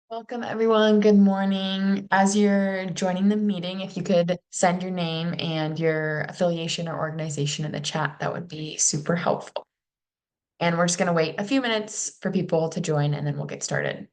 Welcome, everyone. Good morning. As you're joining the meeting, if you could send your name and your affiliation or organization in the chat, that would be super helpful. And we're just going to wait a few minutes for people to join and then we'll get started.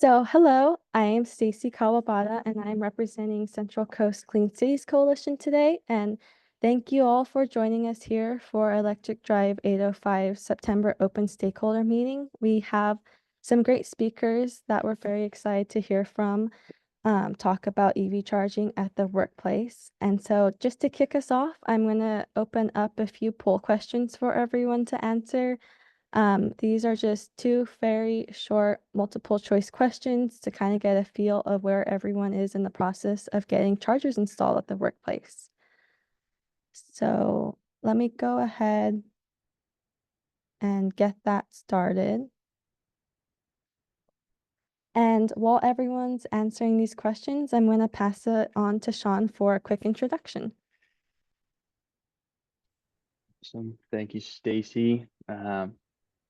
Hello, I am Stacy Kawabata, and I'm representing Central Coast Clean Cities Coalition today. And thank you all for joining us here for Electric Drive 805 September Open Stakeholder Meeting. We have some great speakers that we're very excited to hear from talk about EV charging at the workplace. And so just to kick us off, I'm going to open up a few poll questions for everyone to answer. These are just two very short multiple choice questions to kind of get a feel of where everyone is in the process of getting chargers installed at the workplace. So let me go ahead and get that started. And while everyone's answering these questions, I'm going to pass it on to Sean for a quick introduction. Awesome. Thank you, Stacy.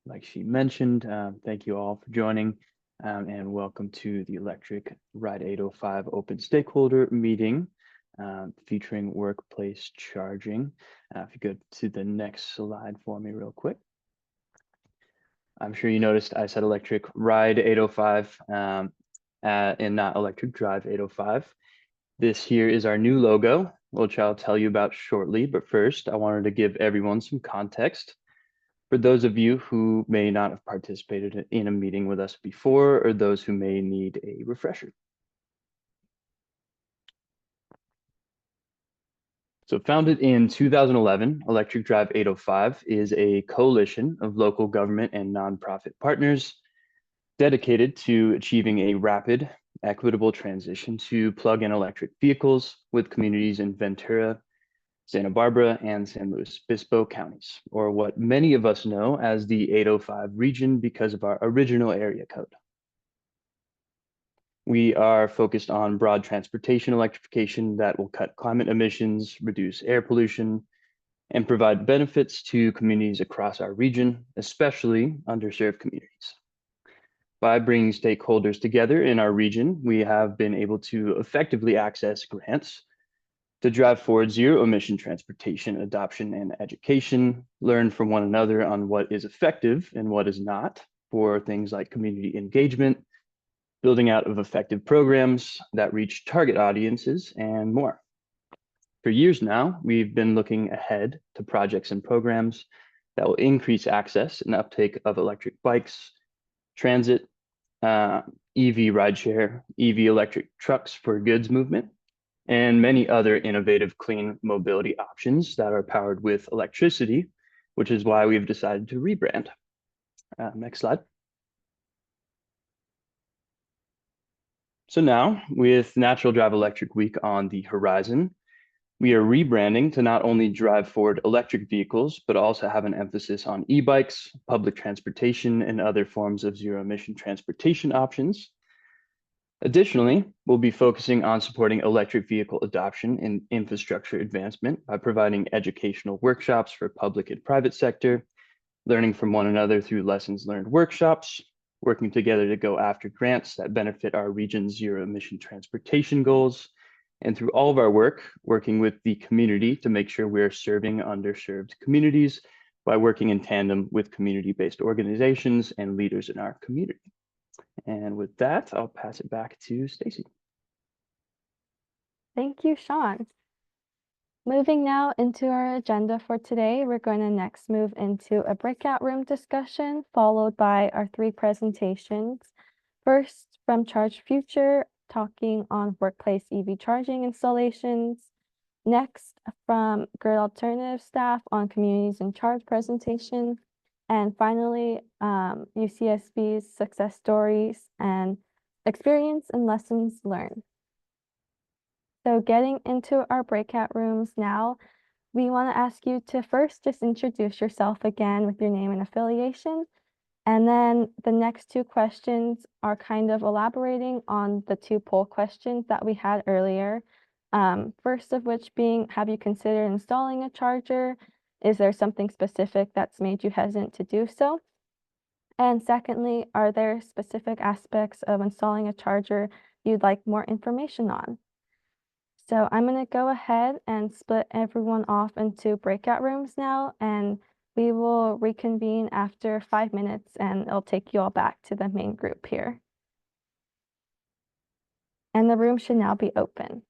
Like she mentioned, thank you all for joining and welcome to the Electric Ride 805 Open Stakeholder Meeting featuring workplace charging. If you go to the next slide for me real quick. I'm sure you noticed I said Electric Ride 805 and not Electric Drive 805. This here is our new logo, which I'll tell you about shortly. But first, I wanted to give everyone some context. For those of you who may not have participated in a meeting with us before, or those who may need a refresher. So founded in 2011, Electric Drive 805 is a coalition of local government and nonprofit partners dedicated to achieving a rapid, equitable transition to plug-in electric vehicles with communities in Ventura, Santa Barbara, and San Luis Obispo counties, or what many of us know as the 805 region because of our original area code. We are focused on broad transportation electrification that will cut climate emissions, reduce air pollution, and provide benefits to communities across our region, especially underserved communities. By bringing stakeholders together in our region, we have been able to effectively access grants to drive forward zero emission transportation adoption and education, learn from one another on what is effective and what is not for things like community engagement, building out of effective programs that reach target audiences, and more. For years now, we've been looking ahead to projects and programs that will increase access and uptake of electric bikes, transit, EV rideshare, EV electric trucks for goods movement, and many other innovative clean mobility options that are powered with electricity, which is why we've decided to rebrand. Next slide. So now, with Natural Drive Electric Week on the horizon, we are rebranding to not only drive forward electric vehicles, but also have an emphasis on e-bikes, public transportation, and other forms of zero-emission transportation options. Additionally, we'll be focusing on supporting electric vehicle adoption and infrastructure advancement by providing educational workshops for public and private sector, learning from one another through lessons learned workshops, working together to go after grants that benefit our region's zero emission transportation goals, and through all of our work, working with the community to make sure we're serving underserved communities by working in tandem with community-based organizations and leaders in our community. And with that, I'll pass it back to Stacy. Thank you, Sean. Moving now into our agenda for today, we're going to next move into a breakout room discussion, followed by our 3 presentations. First, from Charge Future, talking on workplace EV charging installations. Next, from Grid Alternative staff on Communities in Charge presentation. And finally, UCSB's success stories and experience and lessons learned. So getting into our breakout rooms now, we want to ask you to first just introduce yourself again with your name and affiliation. And then the next 2 questions are kind of elaborating on the 2 poll questions that we had earlier. First of which being, have you considered installing a charger? Is there something specific that's made you hesitant to do so? And secondly, are there specific aspects of installing a charger you'd like more information on? So I'm going to go ahead and split everyone off into breakout rooms now, and we will reconvene after 5 minutes and it'll take you all back to the main group here. And the room should now be open.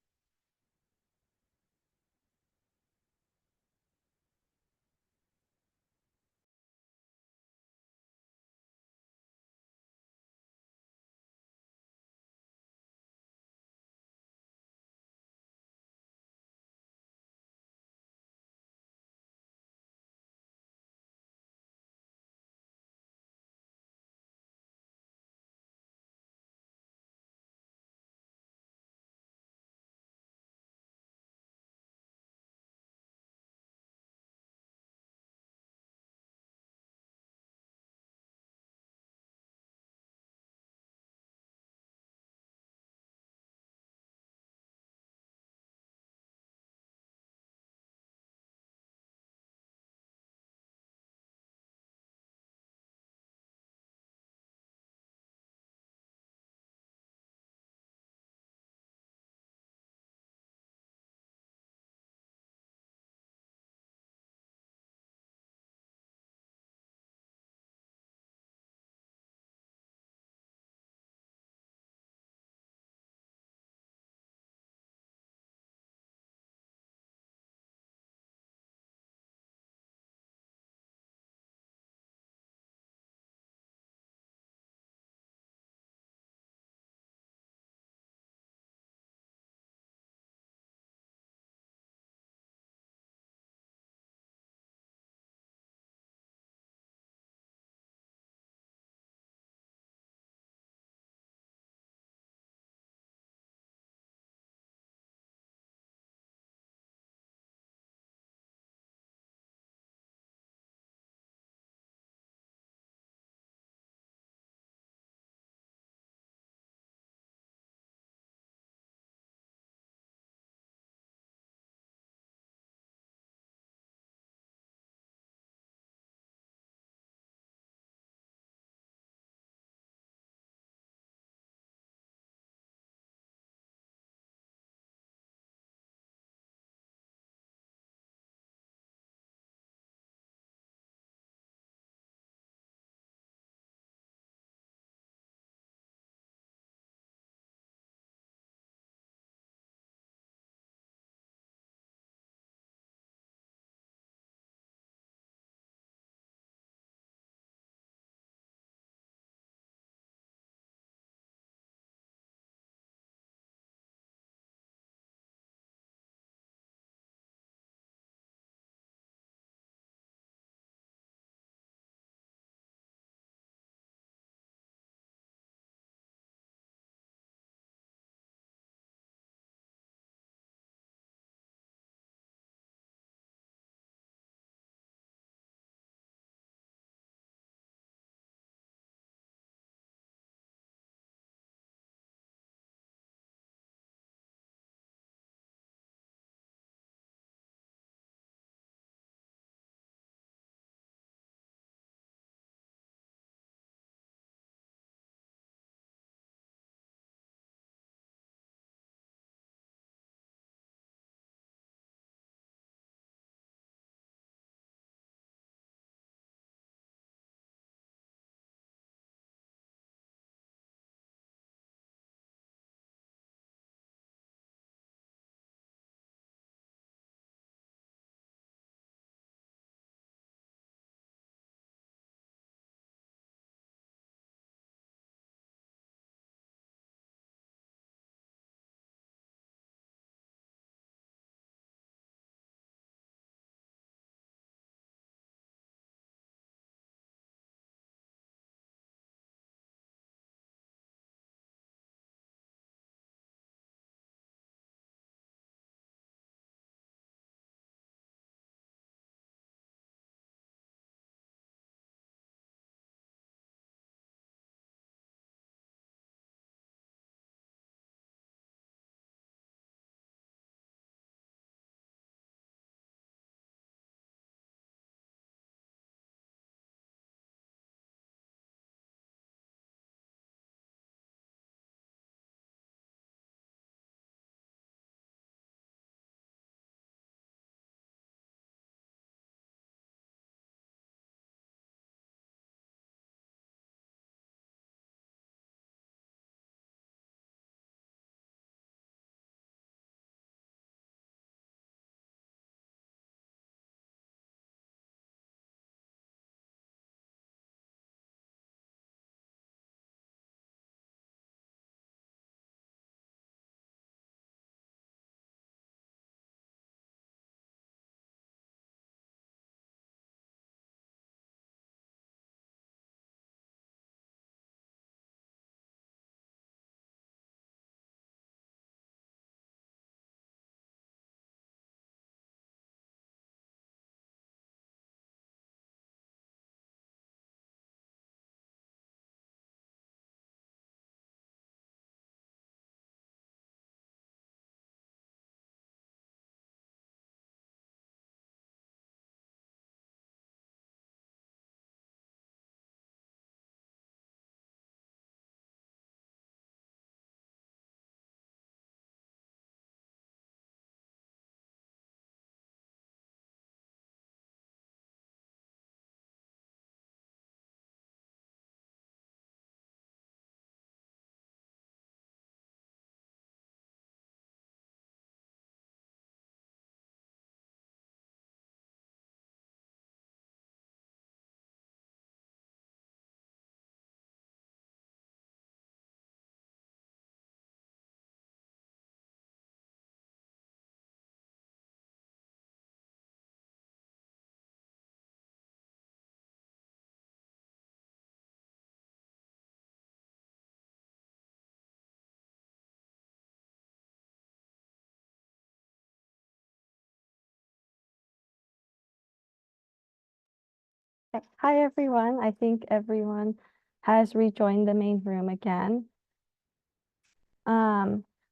Okay. Hi, everyone. I think everyone has rejoined the main room again.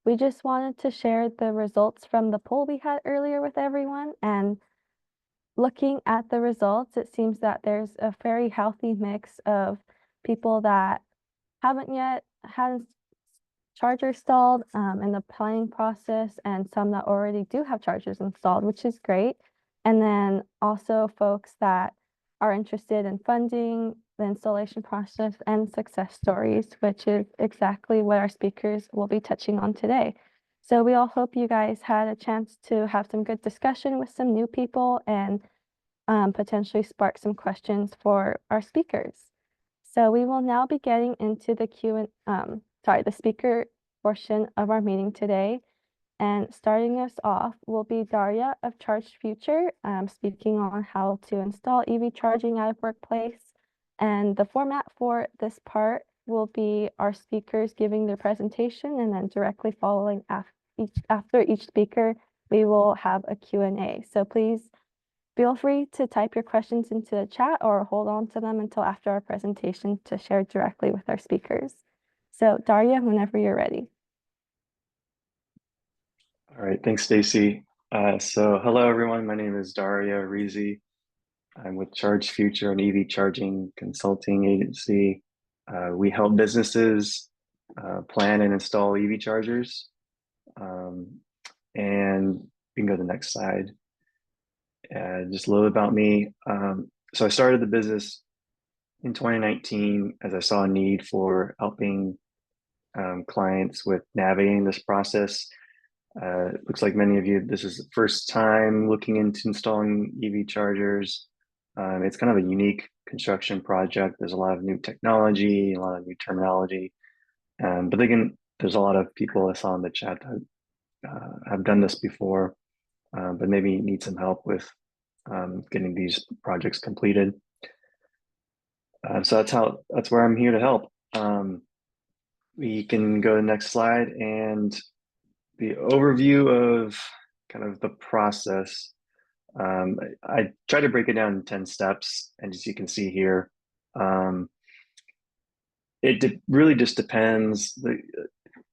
We just wanted to share the results from the poll we had earlier with everyone. And looking at the results, it seems that there's a very healthy mix of people that haven't yet had charger installed in the planning process, and some that already do have chargers installed, which is great. And then also folks that are interested in funding the installation process and success stories, which is exactly what our speakers will be touching on today. So we all hope you guys had a chance to have some good discussion with some new people and potentially spark some questions for our speakers. So we will now be getting into the the speaker portion of our meeting today. And starting us off will be Daria of Charged Future, speaking on how to install EV charging at a workplace. And the format for this part will be our speakers giving their presentation, and then directly following after each speaker, we will have a Q&A. So please feel free to type your questions into the chat or hold on to them until after our presentation to share directly with our speakers. So Daria, whenever you're ready. All right, thanks, Stacy. So hello, everyone. My name is Daria Rizi. I'm with Charge Future, an EV charging consulting agency. We help businesses plan and install EV chargers. And we can go to the next slide. Just a little about me. So I started the business in 2019 as I saw a need for helping clients with navigating this process. It looks like many of you, this is the first time looking into installing EV chargers. It's kind of a unique construction project. There's a lot of new technology, a lot of new terminology. But again, there's a lot of people I saw in the chat that have done this before, but maybe need some help with getting these projects completed. So that's where I'm here to help. We can go to the next slide, and the overview of kind of the process. I try to break it down in 10 steps, and as you can see here, it really just depends.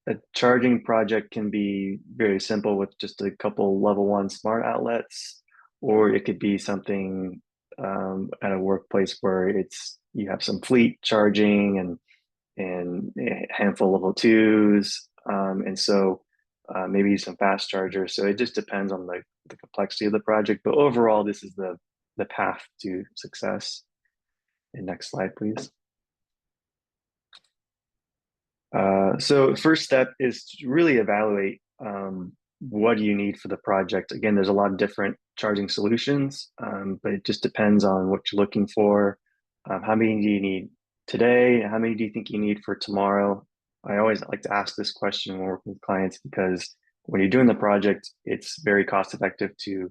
A charging project can be very simple with just a couple level 1 smart outlets, or it could be something at a workplace where you have some fleet charging and a handful of level 2s, and so maybe some fast chargers. So it just depends on the complexity of the project. But overall, this is the path to success. And next slide, please. So first step is to really evaluate what do you need for the project. Again, there's a lot of different charging solutions, but it just depends on what you're looking for. How many do you need today? How many do you think you need for tomorrow? I always like to ask this question when working with clients, because when you're doing the project, it's very cost effective to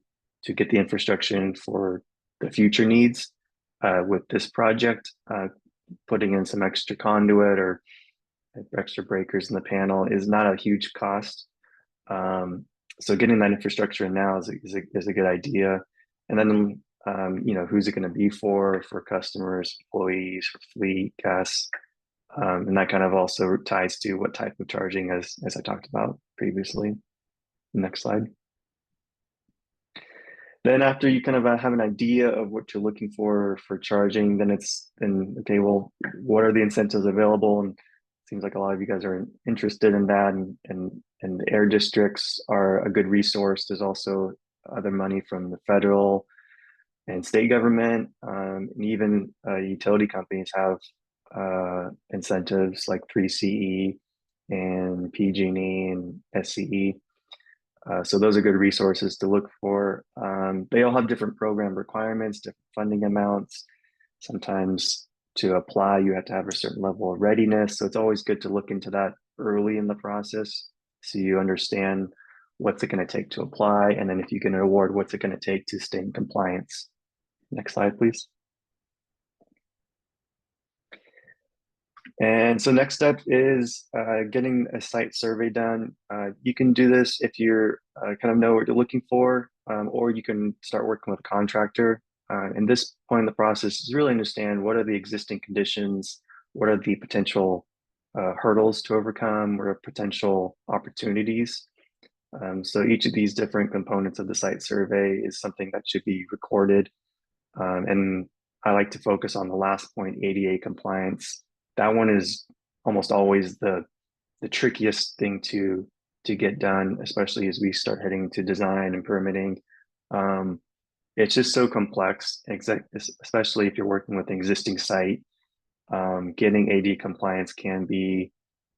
get the infrastructure in for the future needs. With this project, putting in some extra conduit or extra breakers in the panel is not a huge cost. So getting that infrastructure in now is a good idea. And then, who's it going to be for customers, employees, for fleet, guests? And that kind of also ties to what type of charging, as I talked about previously. Next slide. Then after you kind of have an idea of what you're looking for charging, then okay, well, what are the incentives available? And it seems like a lot of you guys are interested in that, and the air districts are a good resource. There's also other money from the federal and state government, and even utility companies have incentives like 3CE and PG&E and SCE. So those are good resources to look for. They all have different program requirements, different funding amounts. Sometimes to apply, you have to have a certain level of readiness. So it's always good to look into that early in the process so you understand what's it going to take to apply. And then if you get an award, what's it going to take to stay in compliance. Next slide, please. And so next step is getting a site survey done. You can do this if you're kind of know what you're looking for, or you can start working with a contractor. And this point in the process is really understand what are the existing conditions, what are the potential hurdles to overcome, what are potential opportunities. So each of these different components of the site survey is something that should be recorded. And I like to focus on the last point, ADA compliance. That one is almost always the trickiest thing to get done, especially as we start heading to design and permitting. It's just so complex, especially if you're working with an existing site. Getting AD compliance can be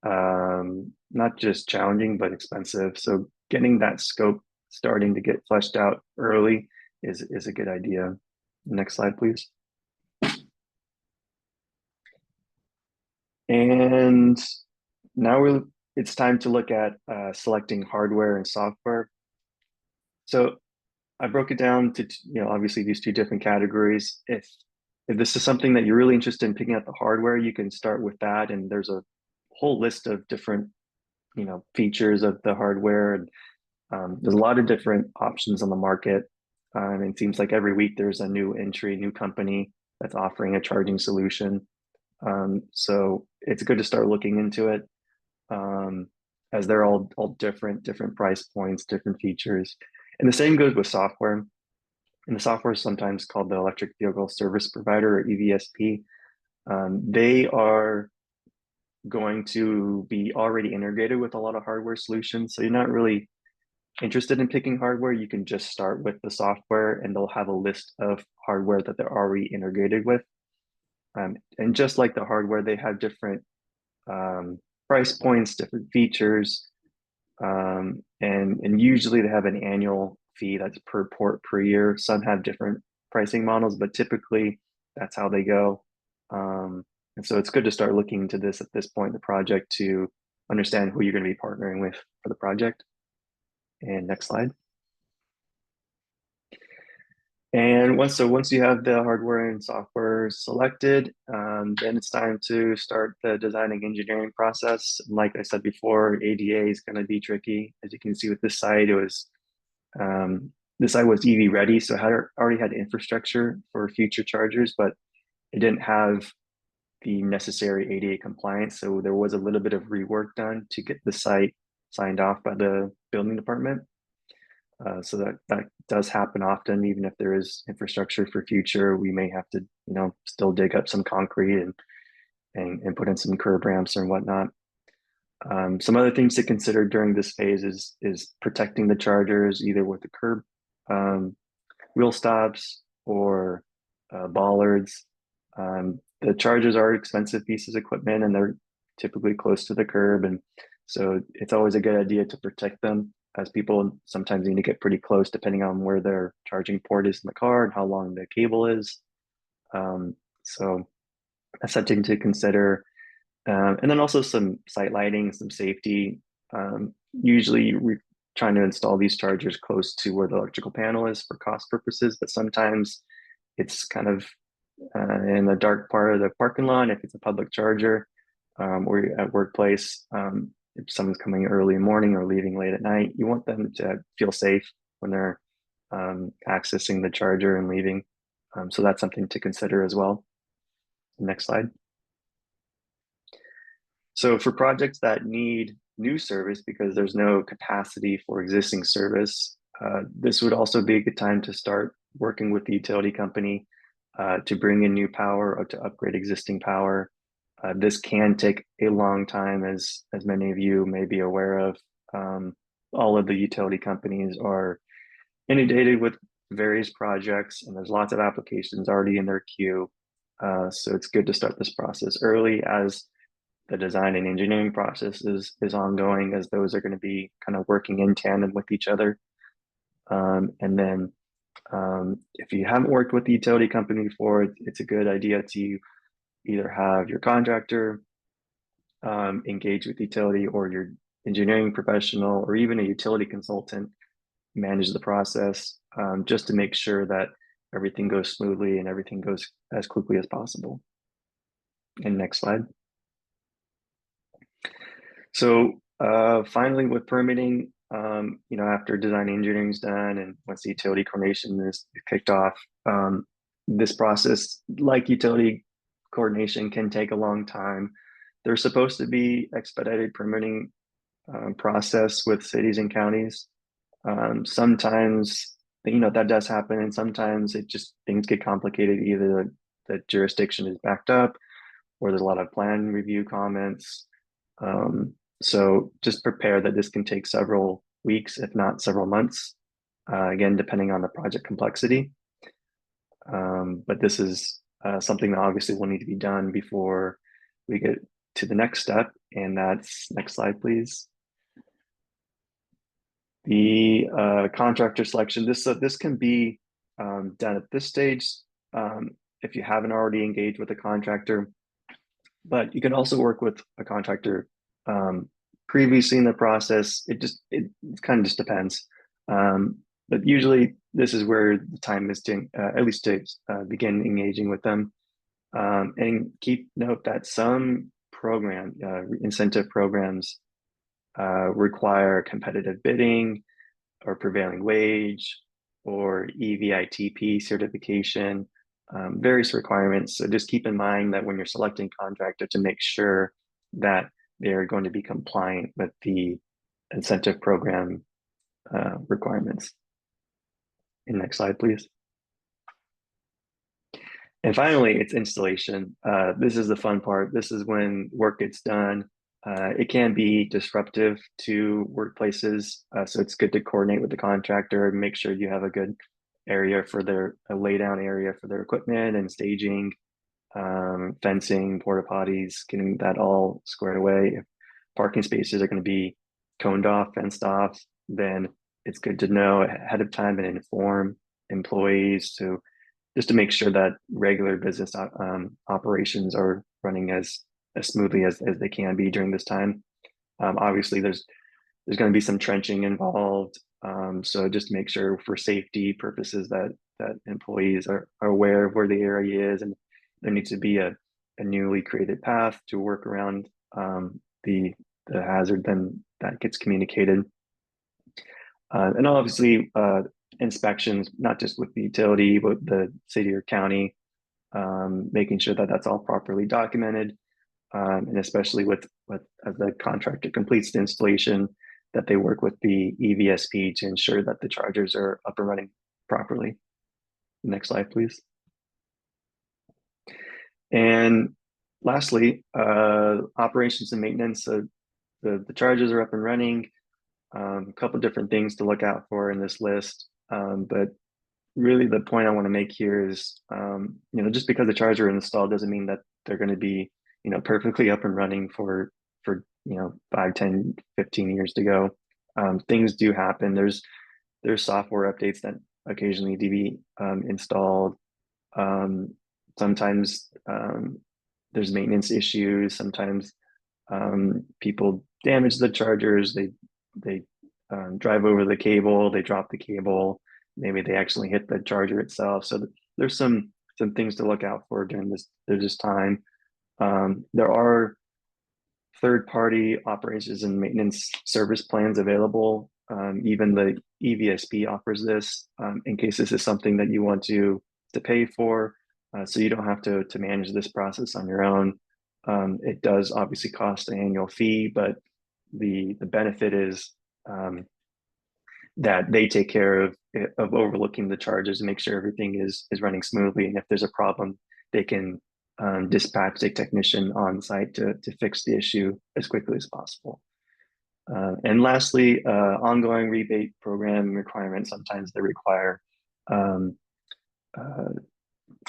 not just challenging, but expensive. So getting that scope starting to get fleshed out early is a good idea. Next slide, please. And now it's time to look at selecting hardware and software. So I broke it down to, obviously these two different categories. If this is something that you're really interested in picking out the hardware, you can start with that. And there's a whole list of different, features of the hardware. And there's a lot of different options on the market. It seems like every week there's a new entry, new company that's offering a charging solution. So it's good to start looking into it, as they're all different price points, different features. And the same goes with software. And the software is sometimes called the Electric Vehicle Service Provider, or EVSP. They are going to be already integrated with a lot of hardware solutions. So you're not really interested in picking hardware, you can just start with the software, and they'll have a list of hardware that they're already integrated with. And just like the hardware, they have different price points, different features, and usually they have an annual fee that's per port per year. Some have different pricing models, but typically that's how they go. And so it's good to start looking into this at this point in the project to understand who you're going to be partnering with for the project. And next slide. And once you have the hardware and software selected, then it's time to start the designing engineering process. Like I said before, ADA is going to be tricky. As you can see with this site, this site was EV ready, so it already had infrastructure for future chargers, but it didn't have the necessary ADA compliance. So there was a little bit of rework done to get the site signed off by the building department. So that does happen often. Even if there is infrastructure for future, we may have to, still dig up some concrete and put in some curb ramps and whatnot. Some other things to consider during this phase is protecting the chargers, either with the curb wheel stops or bollards. The chargers are expensive pieces of equipment, and they're typically close to the curb, and so it's always a good idea to protect them, as people sometimes need to get pretty close depending on where their charging port is in the car and how long the cable is. So that's something to consider. And then also some site lighting, some safety. Usually we're trying to install these chargers close to where the electrical panel is for cost purposes, but sometimes it's kind of in the dark part of the parking lot if it's a public charger, or at workplace. If someone's coming early in the morning or leaving late at night, you want them to feel safe when they're accessing the charger and leaving. So that's something to consider as well. Next slide. So for projects that need new service because there's no capacity for existing service, this would also be a good time to start working with the utility company to bring in new power or to upgrade existing power. This can take a long time, as many of you may be aware of. All of the utility companies are inundated with various projects, and there's lots of applications already in their queue. So it's good to start this process early, as the design and engineering process is ongoing, as those are going to be kind of working in tandem with each other. And then if you haven't worked with the utility company before, it's a good idea to either have your contractor engage with the utility, or your engineering professional, or even a utility consultant manage the process, just to make sure that everything goes smoothly and everything goes as quickly as possible. And next slide. So finally, with permitting, after design engineering is done and once the utility coordination is kicked off, This process, like utility coordination, can take a long time. There's supposed to be expedited permitting process with cities and counties. Sometimes, that does happen, and sometimes things get complicated. Either the jurisdiction is backed up, or there's a lot of plan review comments. So just prepare that this can take several weeks, if not several months, again, depending on the project complexity. But this is something that obviously will need to be done before we get to the next step. And that's, next slide, please. The contractor selection. This can be done at this stage if you haven't already engaged with a contractor, but you can also work with a contractor previously in the process. It kind of just depends. But usually this is where the time is to at least to begin engaging with them. And keep note that some incentive programs require competitive bidding or prevailing wage or EVITP certification, various requirements. So just keep in mind that when you're selecting contractor, to make sure that they're going to be compliant with the incentive program requirements. And next slide, please. And finally, it's installation. This is the fun part. This is when work gets done. It can be disruptive to workplaces, so it's good to coordinate with the contractor and make sure you have a good area for a laydown area for their equipment and staging, fencing, porta potties, getting that all squared away. If parking spaces are going to be coned off, fenced off, then it's good to know ahead of time and inform employees just to make sure that regular business operations are running as smoothly as they can be during this time. Obviously, there's going to be some trenching involved, so just make sure for safety purposes that employees are aware of where the area is, and there needs to be a newly created path to work around the hazard then that gets communicated. And obviously, inspections, not just with the utility, but the city or county, making sure that that's all properly documented, and especially with as the contractor completes the installation, that they work with the EVSP to ensure that the chargers are up and running properly. Next slide, please. And lastly, operations and maintenance. So the chargers are up and running. A couple different things to look out for in this list, but really the point I want to make here is, just because the charger is installed doesn't mean that they're going to be, perfectly up and running for 5, 10, 15 years to go. Things do happen. There's software updates that occasionally need to be installed. Sometimes there's maintenance issues. Sometimes people damage the chargers. They drive over the cable. They drop the cable. Maybe they actually hit the charger itself. So there's some things to look out for during this time. There are third-party operations and maintenance service plans available. Even the EVSP offers this in case this is something that you want to pay for, so you don't have to manage this process on your own. It does obviously cost an annual fee, but the benefit is that they take care of overlooking the charges and make sure everything is running smoothly. And if there's a problem, they can dispatch a technician on site to fix the issue as quickly as possible. And lastly, ongoing rebate program requirements. Sometimes they require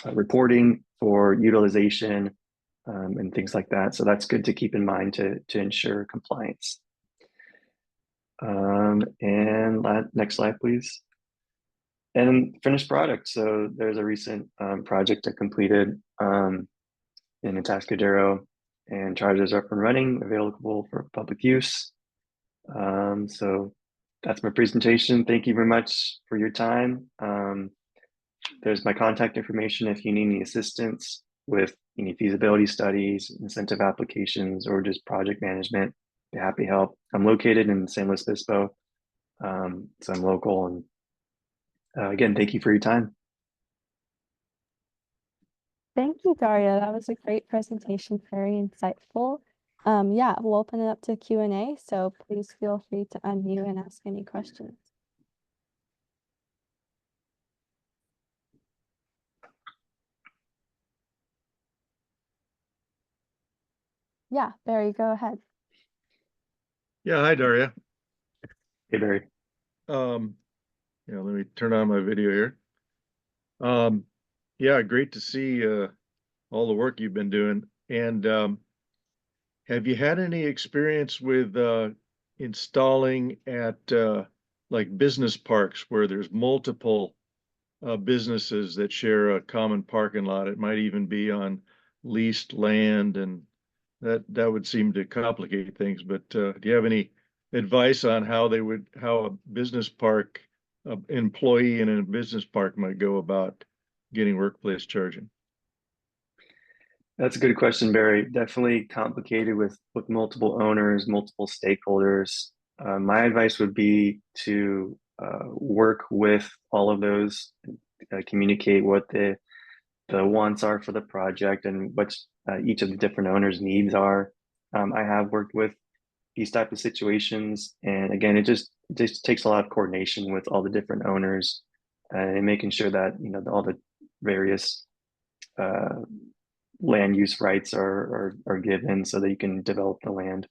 reporting for utilization and things like that. So that's good to keep in mind to ensure compliance. And next slide, please. And finished product. So there's a recent project I completed in Atascadero, and chargers are up and running, available for public use. So that's my presentation. Thank you very much for your time. There's my contact information if you need any assistance with any feasibility studies, incentive applications, or just project management. Be happy to help. I'm located in San Luis Obispo, so I'm local. And again, thank you for your time. Thank you, Daria. That was a great presentation, very insightful. Yeah, we'll open it up to Q&A, so please feel free to unmute and ask any questions. Yeah, Barry, go ahead. Yeah, hi Daria. Hey, Barry. Yeah, let me turn on my video here. Yeah, great to see all the work you've been doing. And have you had any experience with installing at like business parks where there's multiple businesses that share a common parking lot? It might even be on leased land, and that would seem to complicate things. But do you have any advice on how a business park employee in a business park might go about getting workplace charging? That's a good question, Barry. Definitely complicated with multiple owners, multiple stakeholders. My advice would be to work with all of those, communicate what the wants are for the project and what each of the different owners' needs are. I have worked with these type of situations, and again, it just takes a lot of coordination with all the different owners and making sure that all the various uh, land use rights are given so that you can develop the land.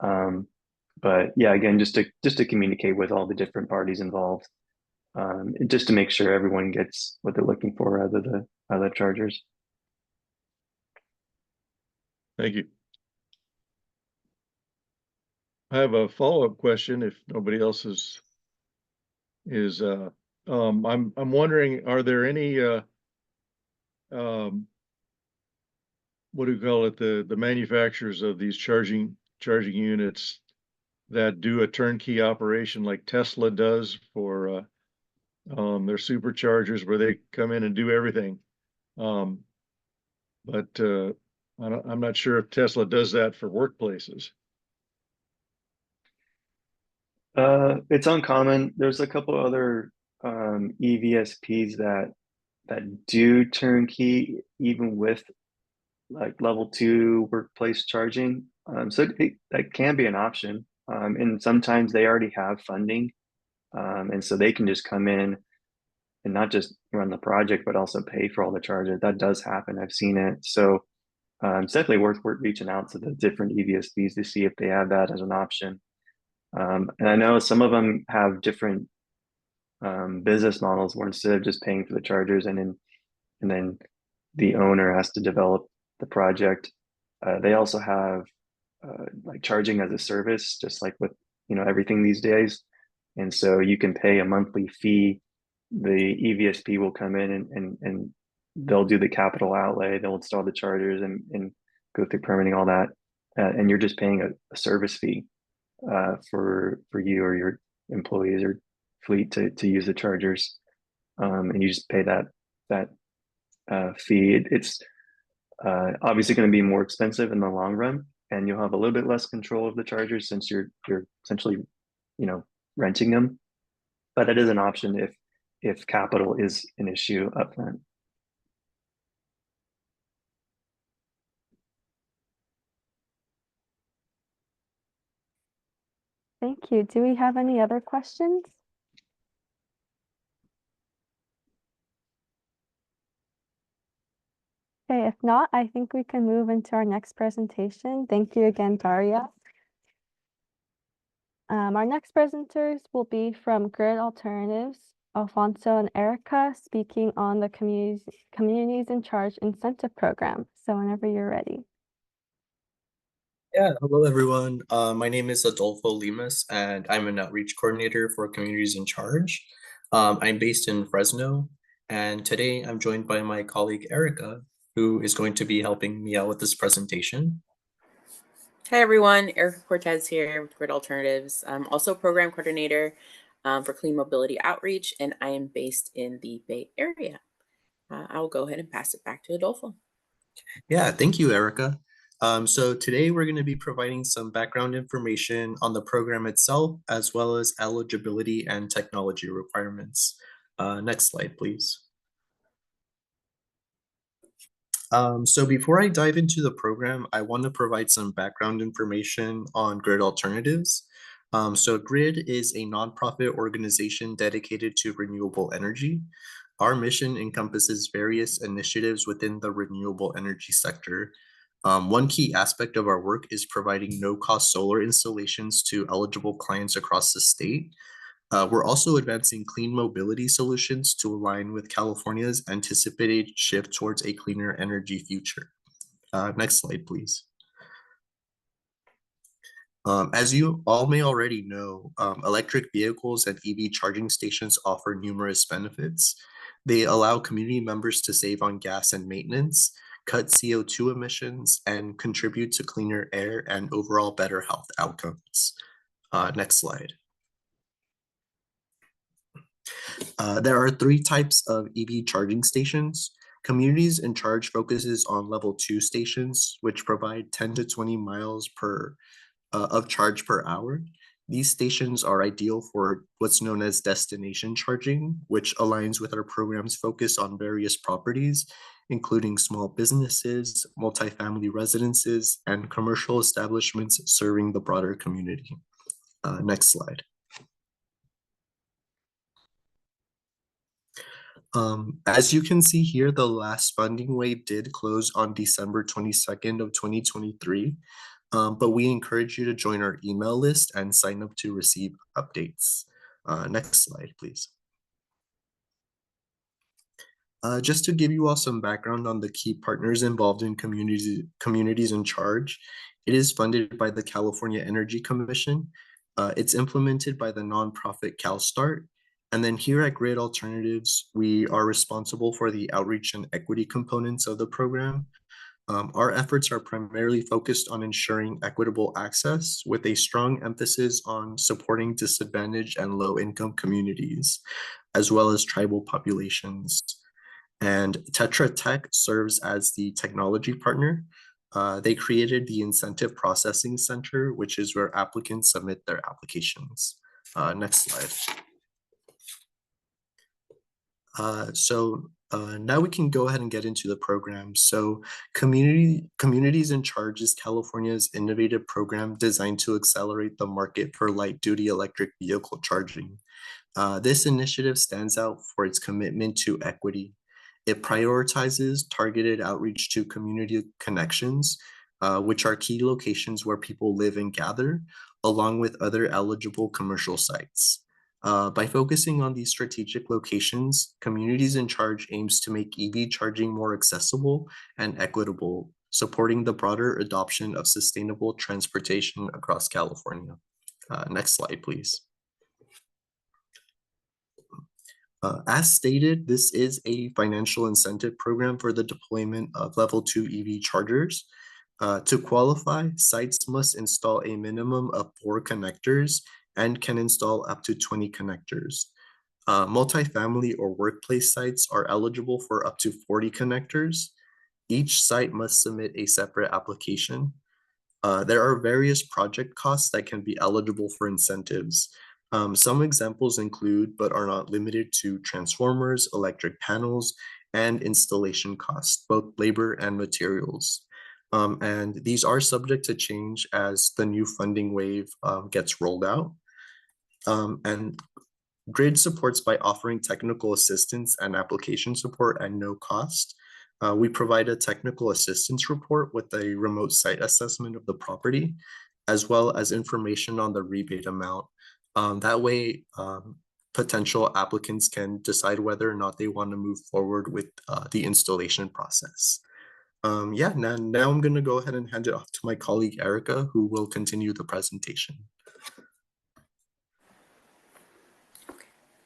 But yeah, again, just to communicate with all the different parties involved, just to make sure everyone gets what they're looking for out of the chargers. Thank you. I have a follow-up question if nobody else I'm wondering, are there any um, what do you call it, the manufacturers of these charging units that do a turnkey operation like Tesla does for their superchargers, where they come in and do everything? Um, but I'm not sure if Tesla does that for workplaces. It's uncommon. There's a couple other EVSPs that do turnkey even with like level 2 workplace charging. So that can be an option. And sometimes they already have funding. And so they can just come in and not just run the project, but also pay for all the charges. That does happen. I've seen it. So it's definitely worth reaching out to the different EVSPs to see if they have that as an option. And I know some of them have different business models where instead of just paying for the chargers and then the owner has to develop the project, they also have like charging as a service, just like with everything these days. And so you can pay a monthly fee. The EVSP will come in and they'll do the capital outlay. They'll install the chargers and go through permitting, all that, and you're just paying a service fee for you or your employees or fleet to use the chargers, and you just pay that fee. It's obviously going to be more expensive in the long run, and you'll have a little bit less control of the chargers since you're essentially renting them. But that is an option if capital is an issue upfront. Thank you. Do we have any other questions? Okay, if not, I think we can move into our next presentation. Thank you again, Daria. Our next presenters will be from Grid Alternatives, Alfonso and Erica, speaking on the Communities in Charge incentive program. So whenever you're ready. Yeah, hello everyone. My name is Adolfo Limas, and I'm an outreach coordinator for Communities in Charge. I'm based in Fresno, and today I'm joined by my colleague Erica, who is going to be helping me out with this presentation. Hi everyone, Erica Cortez here with Grid Alternatives. I'm also program coordinator for Clean Mobility Outreach, and I am based in the Bay Area. I will go ahead and pass it back to Adolfo. Yeah, thank you, Erica. So today we're going to be providing some background information on the program itself, as well as eligibility and technology requirements. Next slide, please. So before I dive into the program, I want to provide some background information on Grid Alternatives. So Grid is a nonprofit organization dedicated to renewable energy. Our mission encompasses various initiatives within the renewable energy sector. One key aspect of our work is providing no-cost solar installations to eligible clients across the state. We're also advancing clean mobility solutions to align with California's anticipated shift towards a cleaner energy future. Next slide, please. As you all may already know, electric vehicles and EV charging stations offer numerous benefits. They allow community members to save on gas and maintenance, cut CO2 emissions, and contribute to cleaner air and overall better health outcomes. Next slide. There are 3 types of EV charging stations. Communities in Charge focuses on level 2 stations, which provide 10 to 20 miles of charge per hour. These stations are ideal for what's known as destination charging, which aligns with our program's focus on various properties, including small businesses, multifamily residences, and commercial establishments serving the broader community. Next slide. As you can see here, the last funding wave did close on December 22nd of 2023, but we encourage you to join our email list and sign up to receive updates. Next slide, please. Just to give you all some background on the key partners involved in Communities in Charge, it is funded by the California Energy Commission. It's implemented by the nonprofit CalSTART. And then here at Grid Alternatives, we are responsible for the outreach and equity components of the program. Our efforts are primarily focused on ensuring equitable access with a strong emphasis on supporting disadvantaged and low-income communities, as well as tribal populations. And Tetra Tech serves as the technology partner. They created the Incentive Processing Center, which is where applicants submit their applications. Next slide. Now we can go ahead and get into the program. So Communities in Charge is California's innovative program designed to accelerate the market for light-duty electric vehicle charging. This initiative stands out for its commitment to equity. It prioritizes targeted outreach to community connections, which are key locations where people live and gather, along with other eligible commercial sites. By focusing on these strategic locations, Communities in Charge aims to make EV charging more accessible and equitable, supporting the broader adoption of sustainable transportation across California. Next slide, please. As stated, this is a financial incentive program for the deployment of level 2 EV chargers. To qualify, sites must install a minimum of 4 connectors and can install up to 20 connectors. Multifamily or workplace sites are eligible for up to 40 connectors. Each site must submit a separate application. There are various project costs that can be eligible for incentives. Some examples include, but are not limited to, transformers, electric panels, and installation costs, both labor and materials. And these are subject to change as the new funding wave gets rolled out. And Grid supports by offering technical assistance and application support at no cost. We provide a technical assistance report with a remote site assessment of the property, as well as information on the rebate amount. That way, potential applicants can decide whether or not they want to move forward with the installation process. Yeah, now I'm going to go ahead and hand it off to my colleague, Erica, who will continue the presentation.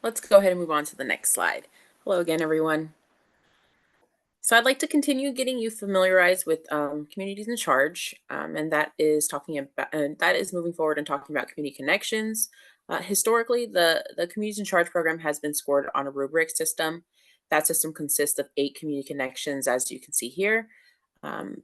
Let's go ahead and move on to the next slide. Hello again, everyone. So I'd like to continue getting you familiarized with Communities in Charge, and that is moving forward and talking about community connections. Historically, the Communities in Charge program has been scored on a rubric system. That system consists of 8 community connections, as you can see here.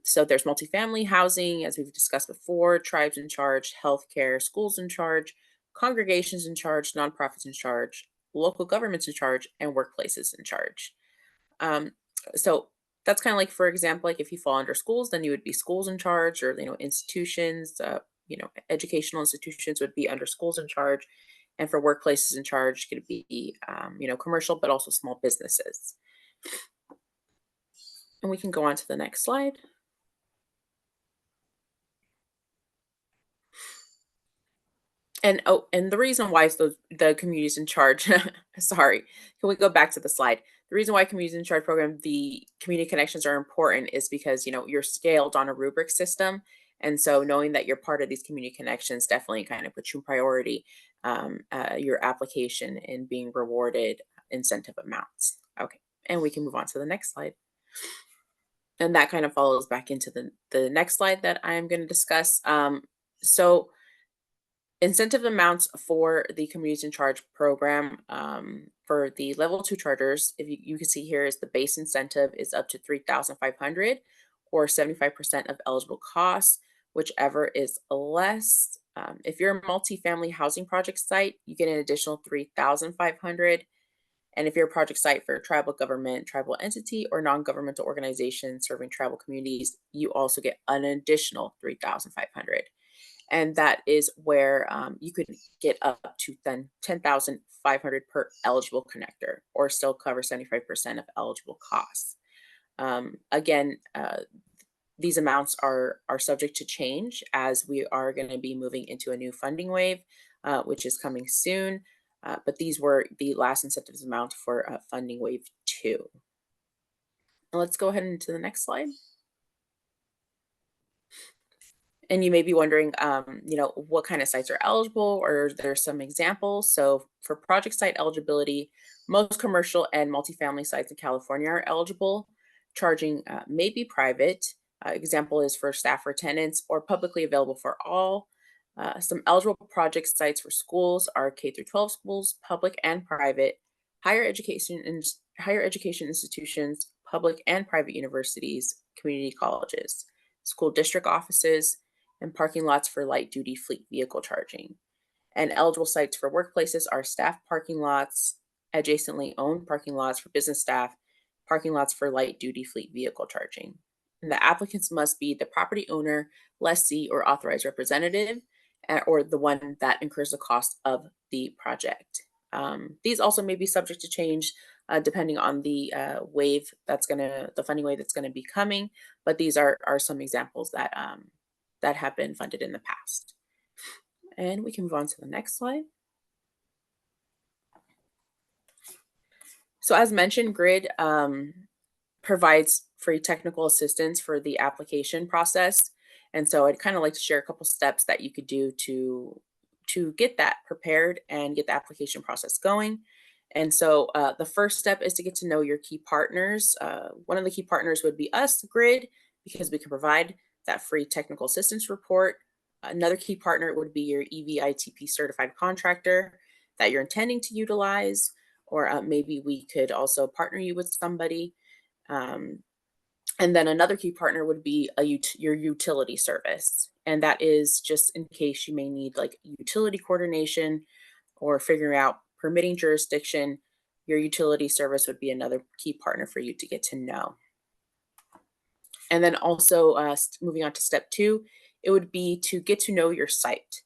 So there's multifamily housing, as we've discussed before, tribes in charge, healthcare, schools in charge, congregations in charge, nonprofits in charge, local governments in charge, and workplaces in charge. So that's kind of like, for example, like if you fall under schools, then you would be schools in charge, or institutions, educational institutions would be under schools in charge, and for workplaces in charge could be commercial, but also small businesses. And we can go on to the next slide. And the reason why the communities in charge, sorry, can we go back to the slide? The reason why communities in charge program, the community connections are important is because, you're scaled on a rubric system. And so knowing that you're part of these community connections definitely kind of puts you in priority, your application and being rewarded incentive amounts. Okay, and we can move on to the next slide. And that kind of follows back into the next slide that I'm going to discuss. So incentive amounts for the communities in charge program, for the level 2 chargers, if you can see here is the base incentive is up to 3,500 or 75% of eligible costs, whichever is less. If you're a multifamily housing project site, you get an additional 3,500. And if you're a project site for a tribal government, tribal entity, or non-governmental organization serving tribal communities, you also get an additional 3,500. And that is where you could get up to then 10,500 per eligible connector, or still cover 75% of eligible costs. Again, these amounts are subject to change as we are going to be moving into a new funding wave, which is coming soon. But these were the last incentives amount for funding wave 2. Now let's go ahead into the next slide. And you may be wondering, what kind of sites are eligible, or there's some examples. So for project site eligibility, most commercial and multifamily sites in California are eligible. Charging may be private. Example is for staff or tenants, or publicly available for all. Some eligible project sites for schools are K through 12 schools, public and private, higher education institutions, public and private universities, community colleges, school district offices, and parking lots for light duty fleet vehicle charging. And eligible sites for workplaces are staff parking lots, adjacently owned parking lots for business staff, parking lots for light duty fleet vehicle charging. And the applicants must be the property owner, lessee, or authorized representative, or the one that incurs the cost of the project. These also may be subject to change depending on the the funding wave that's gonna be coming, but these are some examples that have been funded in the past. And we can move on to the next slide. So as mentioned, GRID provides free technical assistance for the application process. And so I'd kind of like to share a couple steps that you could do to get that prepared and get the application process going. And so the first step is to get to know your key partners. One of the key partners would be us, GRID, because we can provide that free technical assistance report. Another key partner would be your EVITP certified contractor that you're intending to utilize, or maybe we could also partner you with somebody. And then another key partner would be your utility service. And that is just in case you may need like utility coordination or figuring out permitting jurisdiction. Your utility service would be another key partner for you to get to know. And then also moving on to step 2, it would be to get to know your site.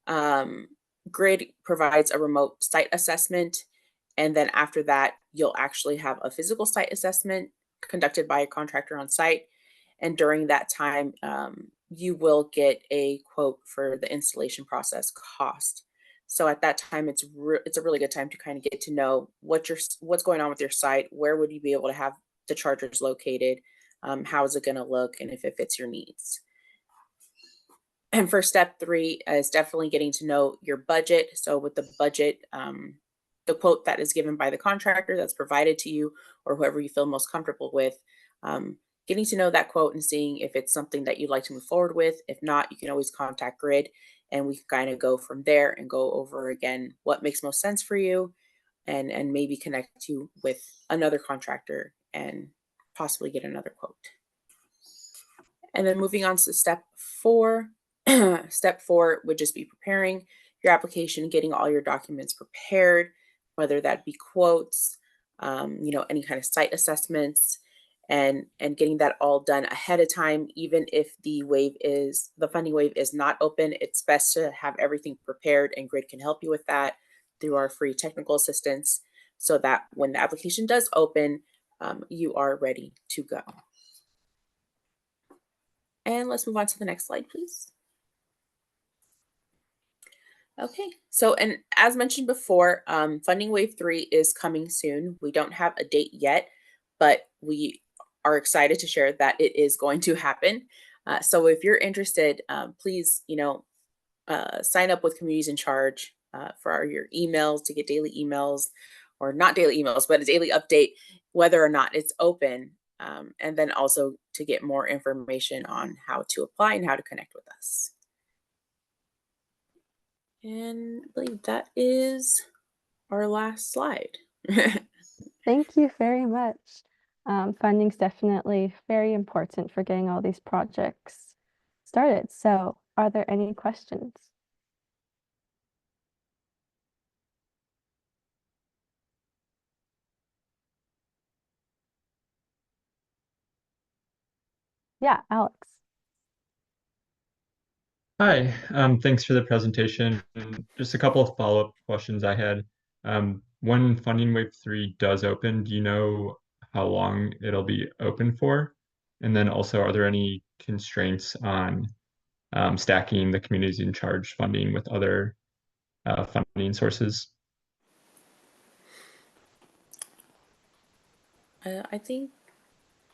GRID provides a remote site assessment. And then after that, you'll actually have a physical site assessment conducted by a contractor on site. And during that time, you will get a quote for the installation process cost. So at that time, it's a really good time to kind of get to know what's going on with your site. Where would you be able to have the chargers located? How is it going to look, and if it fits your needs? And for step 3 is definitely getting to know your budget. So with the budget, the quote that is given by the contractor that's provided to you, or whoever you feel most comfortable with, getting to know that quote and seeing if it's something that you'd like to move forward with. If not, you can always contact GRID, and we can kind of go from there and go over again what makes most sense for you, and maybe connect you with another contractor and possibly get another quote. And then moving on to step 4. Step 4 would just be preparing your application, getting all your documents prepared, whether that be quotes, any kind of site assessments. and getting that all done ahead of time. Even if the funding wave is not open, it's best to have everything prepared, and Grid can help you with that through our free technical assistance, so that when the application does open, you are ready to go. And let's move on to the next slide, please. Okay, so, and as mentioned before, funding wave 3 is coming soon. We don't have a date yet, but we are excited to share that it is going to happen. So if you're interested, please, sign up with Communities in Charge for your emails to get daily emails, or not daily emails, but a daily update, whether or not it's open. And then also to get more information on how to apply and how to connect with us. And I believe that is our last slide. Thank you very much. Funding's definitely very important for getting all these projects started. So are there any questions? Yeah, Alex. Hi, thanks for the presentation. Just a couple of follow-up questions I had. When Funding Wave 3 does open, do you know how long it'll be open for? And then also, are there any constraints on stacking the Communities in Charge funding with other funding sources? I think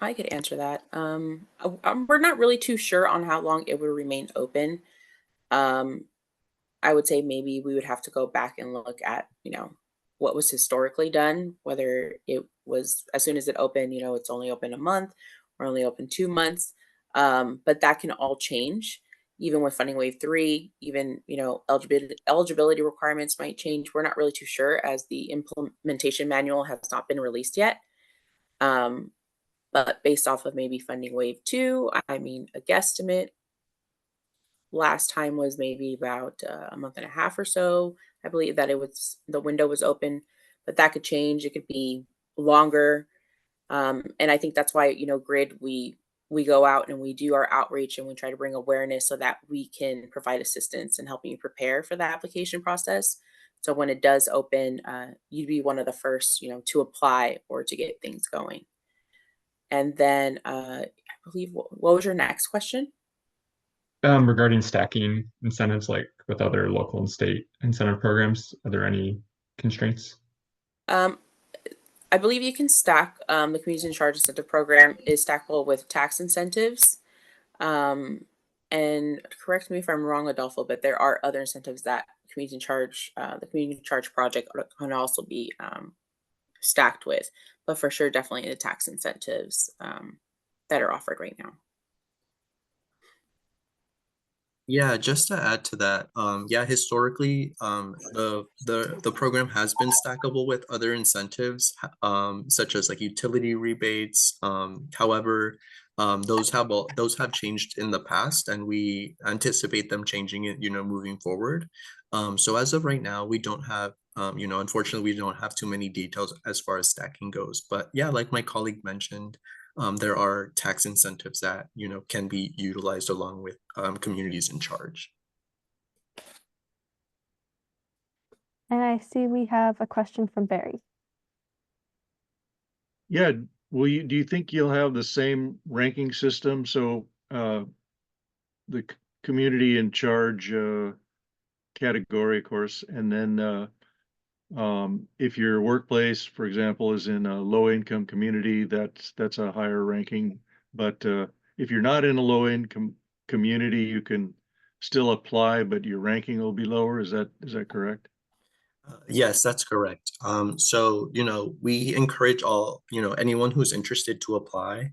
I could answer that. We're not really too sure on how long it will remain open. I would say maybe we would have to go back and look at, what was historically done, whether it was as soon as it opened, it's only open a month or only open 2 months. But that can all change. Even with funding wave 3, even, eligibility requirements might change. We're not really too sure, as the implementation manual has not been released yet. But based off of maybe funding wave 2, I mean, a guesstimate last time was maybe about a month and a half or so. I believe that the window was open, but that could change. It could be longer. And I think that's why, Grid, we go out and we do our outreach, and we try to bring awareness so that we can provide assistance in helping you prepare for the application process. So when it does open, you'd be one of the first, to apply or to get things going. And then I believe, what was your next question? Regarding stacking incentives, like with other local and state incentive programs, are there any constraints? I believe you can stack the Communities in Charge incentive program is stackable with tax incentives. And correct me if I'm wrong, Adolfo, but there are other incentives that Communities in Charge, the Community in Charge project can also be stacked with, but for sure, definitely the tax incentives that are offered right now. Yeah, just to add to that, yeah, historically, the program has been stackable with other incentives, such as like utility rebates. However, those have changed in the past, and we anticipate them changing it, moving forward. So as of right now, we don't have, unfortunately, we don't have too many details as far as stacking goes. But yeah, like my colleague mentioned, there are tax incentives that can be utilized along with Communities in Charge. And I see we have a question from Barry. Yeah, do you think you'll have the same ranking system? So the Community in Charge category, of course, and then if your workplace, for example, is in a low-income community, that's a higher ranking. But if you're not in a low-income community, you can still apply, but your ranking will be lower. Is that correct? Yes, that's correct. So, we encourage anyone who's interested to apply.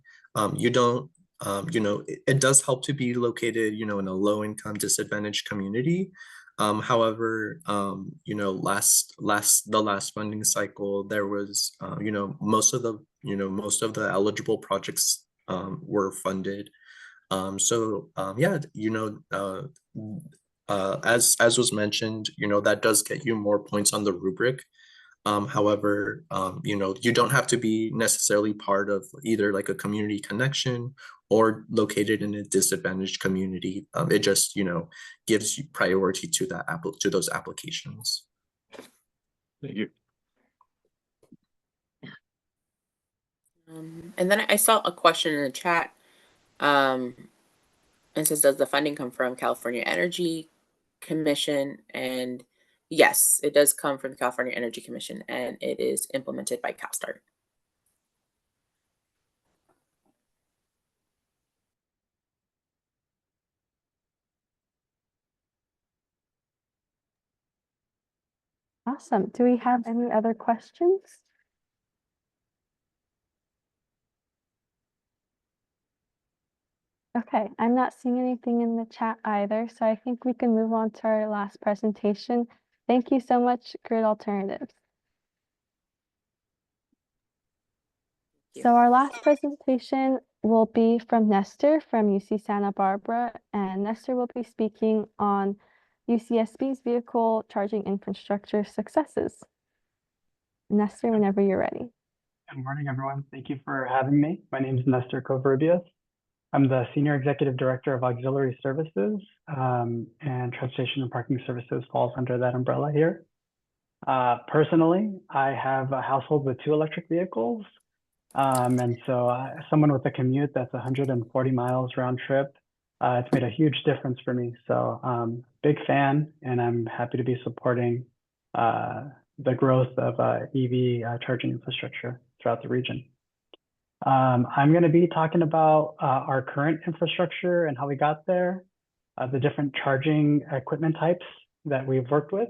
You don't, it does help to be located, in a low income disadvantaged community. However, the last funding cycle, there was, most of the eligible projects were funded. Yeah, as was mentioned, that does get you more points on the rubric. However, you don't have to be necessarily part of either like a community connection or located in a disadvantaged community. It just, gives you priority to to those applications. Thank you. And then I saw a question in the chat. It says, does the funding come from California Energy Commission? And yes, it does come from the California Energy Commission, and it is implemented by CalSTART. Awesome. Do we have any other questions? Okay, I'm not seeing anything in the chat either, so I think we can move on to our last presentation. Thank you so much, Grid Alternatives. So our last presentation will be from Nestor from UC Santa Barbara, and Nestor will be speaking on UCSB's vehicle charging infrastructure successes. Nestor, whenever you're ready. Good morning, everyone. Thank you for having me. My name is Nestor Covarrubias. I'm the Senior Executive Director of Auxiliary Services, and Transportation and Parking Services falls under that umbrella here. Personally, I have a household with 2 electric vehicles. And so someone with a commute that's 140 miles round trip, it's made a huge difference for me. So big fan, and I'm happy to be supporting the growth of EV charging infrastructure throughout the region. I'm going to be talking about our current infrastructure and how we got there, the different charging equipment types that we've worked with,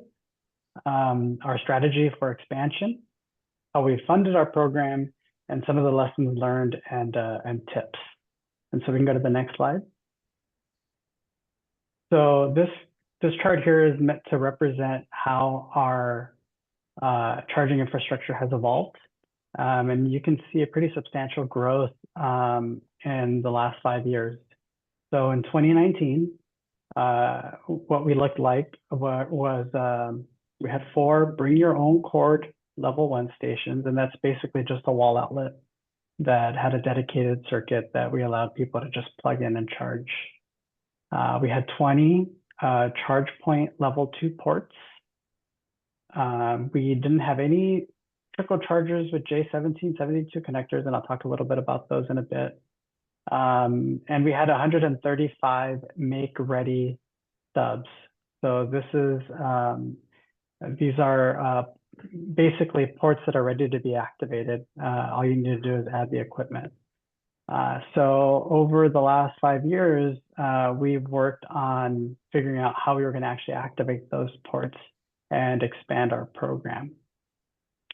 our strategy for expansion, how we funded our program, and some of the lessons learned and tips. And so we can go to the next slide. So this chart here is meant to represent how our charging infrastructure has evolved. And you can see a pretty substantial growth in the last 5 years. So in 2019, what we looked like was we had 4 bring your own cord level 1 stations, and that's basically just a wall outlet that had a dedicated circuit that we allowed people to just plug in and charge. We had 20 charge point level 2 ports. We didn't have any trickle chargers with J1772 connectors, and I'll talk a little bit about those in a bit. And we had 135 make-ready stubs. So these are basically ports that are ready to be activated. All you need to do is add the equipment. So over the last 5 years, we've worked on figuring out how we were going to actually activate those ports and expand our program.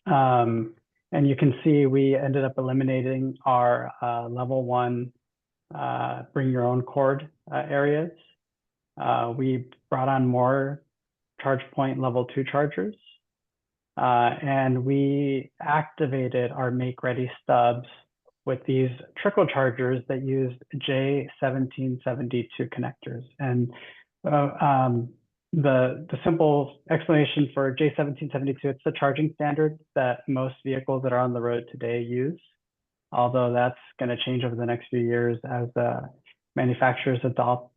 And you can see we ended up eliminating our level 1 bring your own cord areas. We brought on more charge point level 2 chargers. And we activated our make-ready stubs with these trickle chargers that used J1772 connectors. And the simple explanation for J1772, it's the charging standard that most vehicles that are on the road today use, although that's going to change over the next few years as manufacturers adopt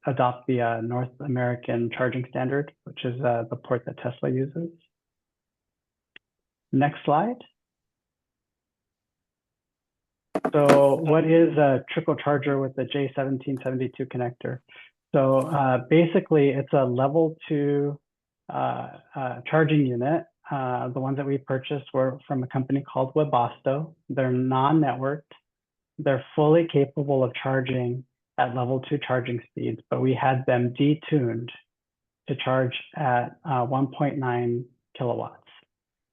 the North American charging standard, which is the port that Tesla uses. Next slide. So what is a trickle charger with the J1772 connector? So basically, it's a level 2 charging unit. The ones that we purchased were from a company called Webasto. They're non-networked. They're fully capable of charging at level 2 charging speeds, but we had them detuned to charge at 1.9 kilowatts.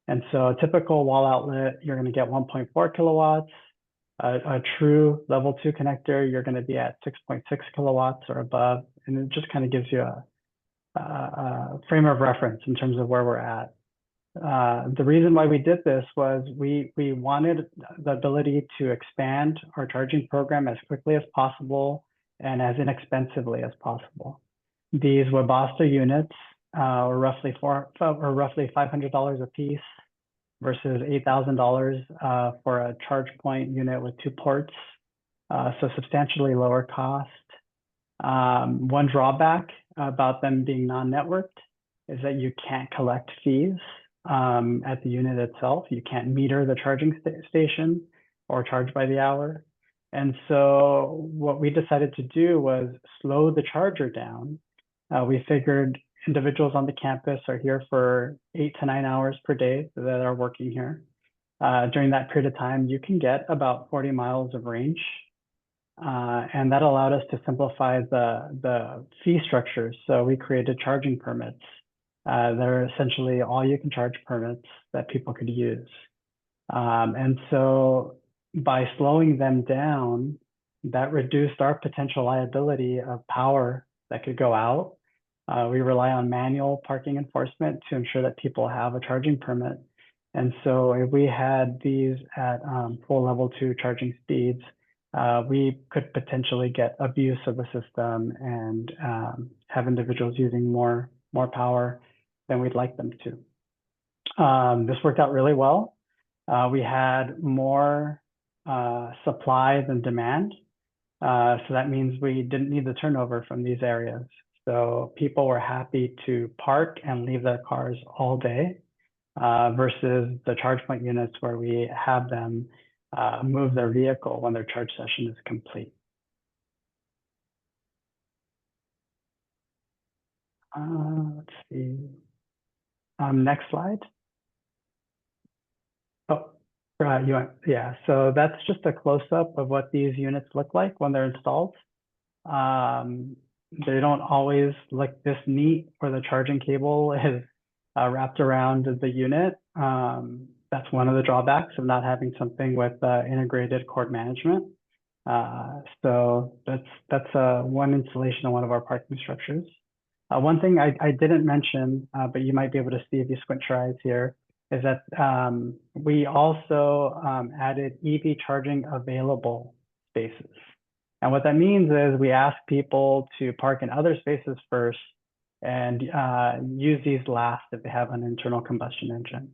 And so a typical wall outlet, you're going to get 1.4 kilowatts. A true level 2 connector, you're going to be at 6.6 kilowatts or above. And it just kind of gives you a frame of reference in terms of where we're at. The reason why we did this was we wanted the ability to expand our charging program as quickly as possible and as inexpensively as possible. These Webasto units were roughly $500 a piece versus $8,000 for a charge point unit with 2 ports. So substantially lower cost. One drawback about them being non-networked is that you can't collect fees at the unit itself. You can't meter the charging station or charge by the hour. And so what we decided to do was slow the charger down. We figured individuals on the campus are here for 8 to 9 hours per day that are working here. During that period of time, you can get about 40 miles of range. And that allowed us to simplify the fee structures. So we created charging permits. They're essentially all you can charge permits that people could use. And so by slowing them down, that reduced our potential liability of power that could go out. We rely on manual parking enforcement to ensure that people have a charging permit. And so if we had these at full level 2 charging speeds, we could potentially get abuse of the system and have individuals using more power than we'd like them to. This worked out really well. We had more supply than demand. So that means we didn't need the turnover from these areas. So people were happy to park and leave their cars all day versus the charge point units where we have them move their vehicle when their charge session is complete. Let's see. Next slide. Oh, yeah. So that's just a close-up of what these units look like when they're installed. They don't always look this neat where the charging cable is wrapped around the unit. That's one of the drawbacks of not having something with integrated cord management. So that's one installation on one of our parking structures. One thing I didn't mention, but you might be able to see if you squint your eyes here, is that we also added EV charging available spaces. And what that means is we ask people to park in other spaces first and use these last if they have an internal combustion engine.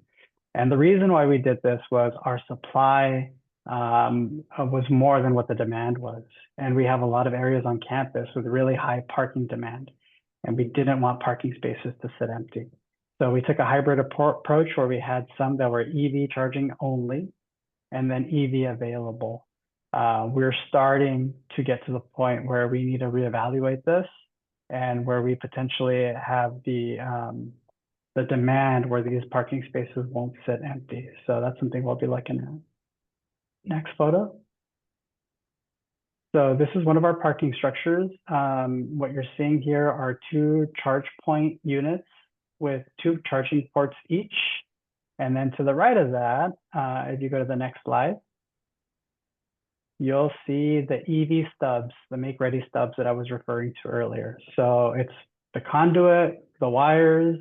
And the reason why we did this was our supply was more than what the demand was. And we have a lot of areas on campus with really high parking demand. And we didn't want parking spaces to sit empty. So we took a hybrid approach where we had some that were EV charging only and then EV available. We're starting to get to the point where we need to reevaluate this and where we potentially have the demand where these parking spaces won't sit empty. So that's something we'll be looking at. Next photo. So this is one of our parking structures. What you're seeing here are 2 charge point units with 2 charging ports each. And then to the right of that, if you go to the next slide, you'll see the EV stubs, the make-ready stubs that I was referring to earlier. So it's the conduit, the wires,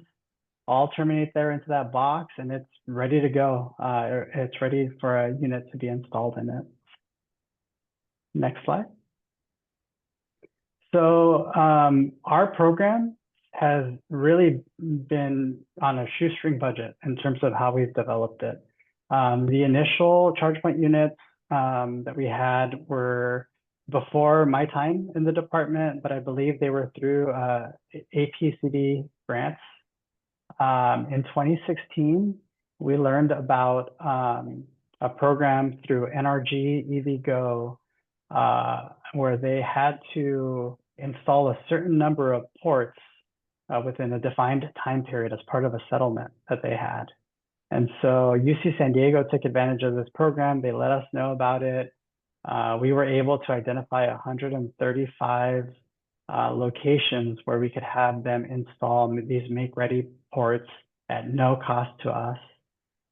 all terminate there into that box, and it's ready to go. It's ready for a unit to be installed in it. Next slide. So our program has really been on a shoestring budget in terms of how we've developed it. The initial charge point units that we had were before my time in the department, but I believe they were through APCD grants. In 2016, we learned about a program through NRG EVgo where they had to install a certain number of ports within a defined time period as part of a settlement that they had. And so UC San Diego took advantage of this program. They let us know about it. We were able to identify 135 locations where we could have them install these make-ready ports at no cost to us.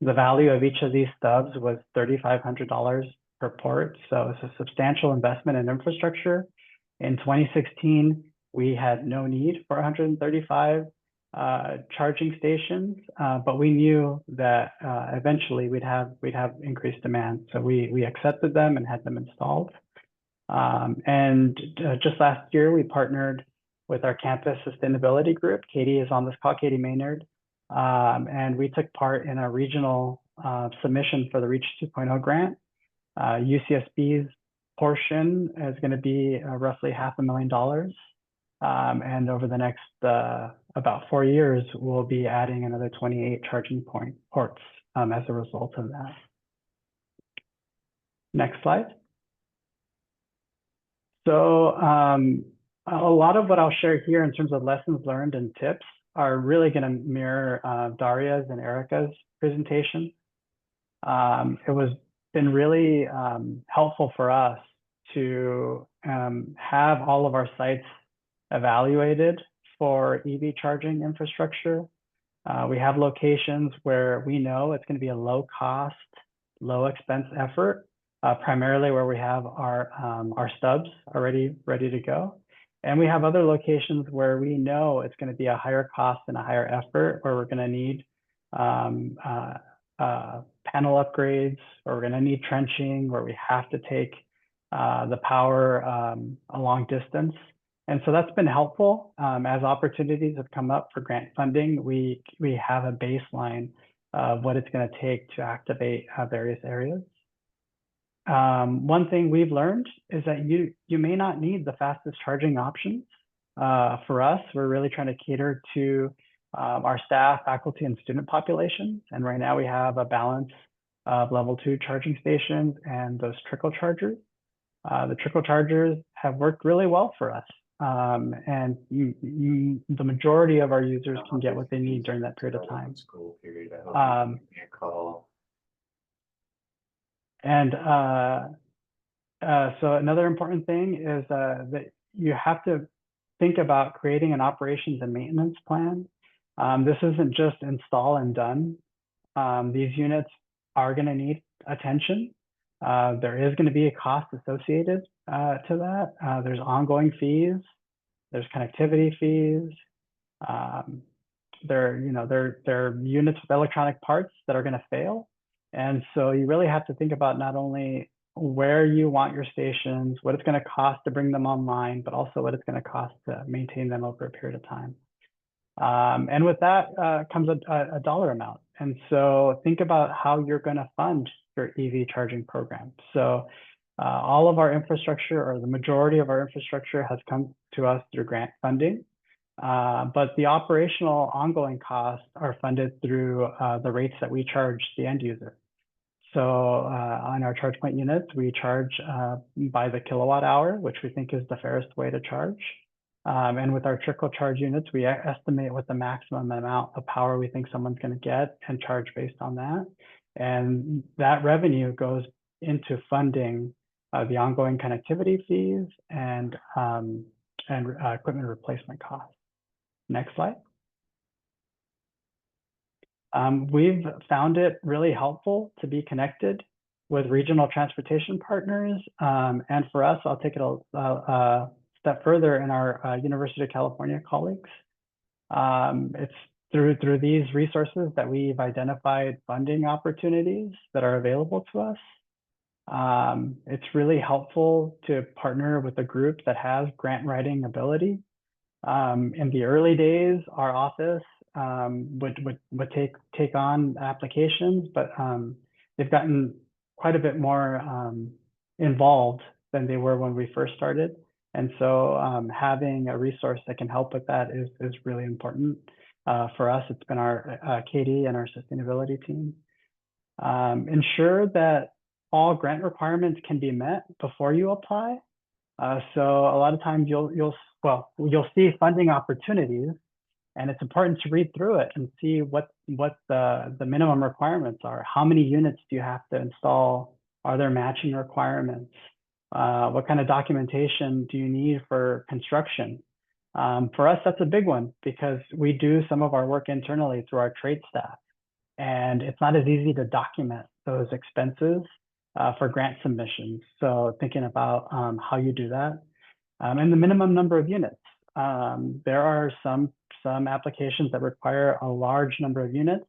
The value of each of these stubs was $3,500 per port. So it's a substantial investment in infrastructure. In 2016, we had no need for 135 charging stations, but we knew that eventually we'd have increased demand. So we accepted them and had them installed. And just last year, we partnered with our campus sustainability group. Katie is on this call, Katie Maynard. And we took part in a regional submission for the Reach 2.0 grant. UCSB's portion is going to be roughly $500,000. And over the next about 4 years, we'll be adding another 28 charging ports as a result of that. Next slide. So a lot of what I'll share here in terms of lessons learned and tips are really going to mirror Daria's and Erica's presentation. It was been really helpful for us to have all of our sites evaluated for EV charging infrastructure. We have locations where we know it's going to be a low cost, low expense effort, primarily where we have our stubs already ready to go. And we have other locations where we know it's going to be a higher cost and a higher effort, where we're going to need panel upgrades, or we're going to need trenching, where we have to take the power a long distance. And so that's been helpful. As opportunities have come up for grant funding, we have a baseline of what it's going to take to activate various areas. One thing we've learned is that you may not need the fastest charging options. For us, we're really trying to cater to our staff, faculty, and student populations. And right now we have a balance of level 2 charging stations and those trickle chargers. The trickle chargers have worked really well for us. And the majority of our users can get what they need during that period of time. So another important thing is that you have to think about creating an operations and maintenance plan. This isn't just install and done. These units are going to need attention. There is going to be a cost associated to that. There's ongoing fees. There's connectivity fees. There are units with electronic parts that are going to fail. And so you really have to think about not only where you want your stations, what it's going to cost to bring them online, but also what it's going to cost to maintain them over a period of time. And with that comes a dollar amount. And so think about how you're going to fund your EV charging program. So all of our infrastructure, or the majority of our infrastructure, has come to us through grant funding. But the operational ongoing costs are funded through the rates that we charge the end user. So on our charge point units, we charge by the kilowatt hour, which we think is the fairest way to charge. And with our trickle charge units, we estimate what the maximum amount of power we think someone's going to get and charge based on that. And that revenue goes into funding the ongoing connectivity fees and equipment replacement costs. Next slide. We've found it really helpful to be connected with regional transportation partners. And for us, I'll take it a step further in our University of California colleagues. It's through these resources that we've identified funding opportunities that are available to us. It's really helpful to partner with a group that has grant writing ability. In the early days, our office would take on applications, but they've gotten quite a bit more involved than they were when we first started. And so having a resource that can help with that is really important. For us, it's been our Katie and our sustainability team. Ensure that all grant requirements can be met before you apply. So a lot of times you'll see funding opportunities, and it's important to read through it and see what the minimum requirements are. How many units do you have to install? Are there matching requirements? What kind of documentation do you need for construction? For us, that's a big one, because we do some of our work internally through our trade staff, and it's not as easy to document those expenses for grant submissions. So thinking about how you do that, and the minimum number of units. There are some applications that require a large number of units.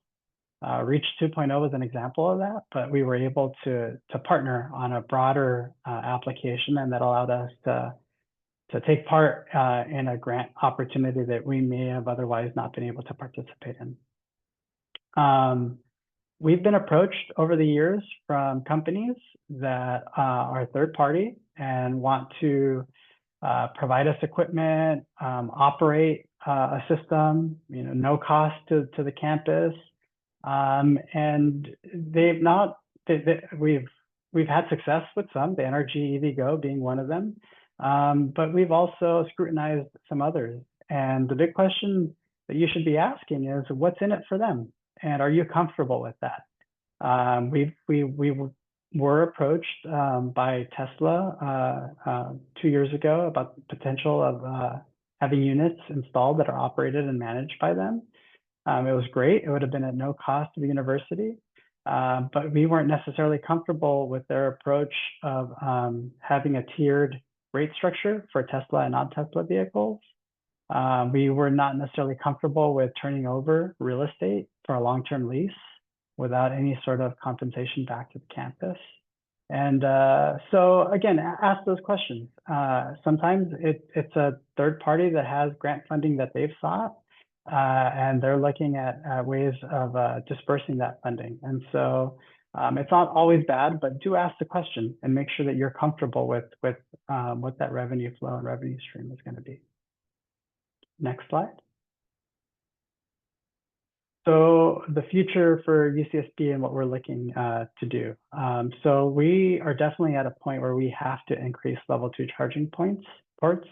Reach 2.0 is an example of that, but we were able to partner on a broader application, and that allowed us to take part in a grant opportunity that we may have otherwise not been able to participate in. we've been approached over the years from companies that are third party and want to provide us equipment, operate a system, no cost to the campus. And they've not, we've had success with some, the NRG EVgo being one of them. But we've also scrutinized some others. And the big question that you should be asking is, what's in it for them? And are you comfortable with that? We were approached by Tesla 2 years ago about the potential of having units installed that are operated and managed by them. It was great. It would have been at no cost to the university, but we weren't necessarily comfortable with their approach of having a tiered rate structure for Tesla and non-Tesla vehicles. We were not necessarily comfortable with turning over real estate for a long-term lease without any sort of compensation back to the campus. And so again, ask those questions. Sometimes it's a third party that has grant funding that they've sought, and they're looking at ways of dispersing that funding. And so it's not always bad, but do ask the question and make sure that you're comfortable with what that revenue flow and revenue stream is going to be. Next slide. So the future for UCSB and what we're looking to do. So we are definitely at a point where we have to increase level 2 charging ports.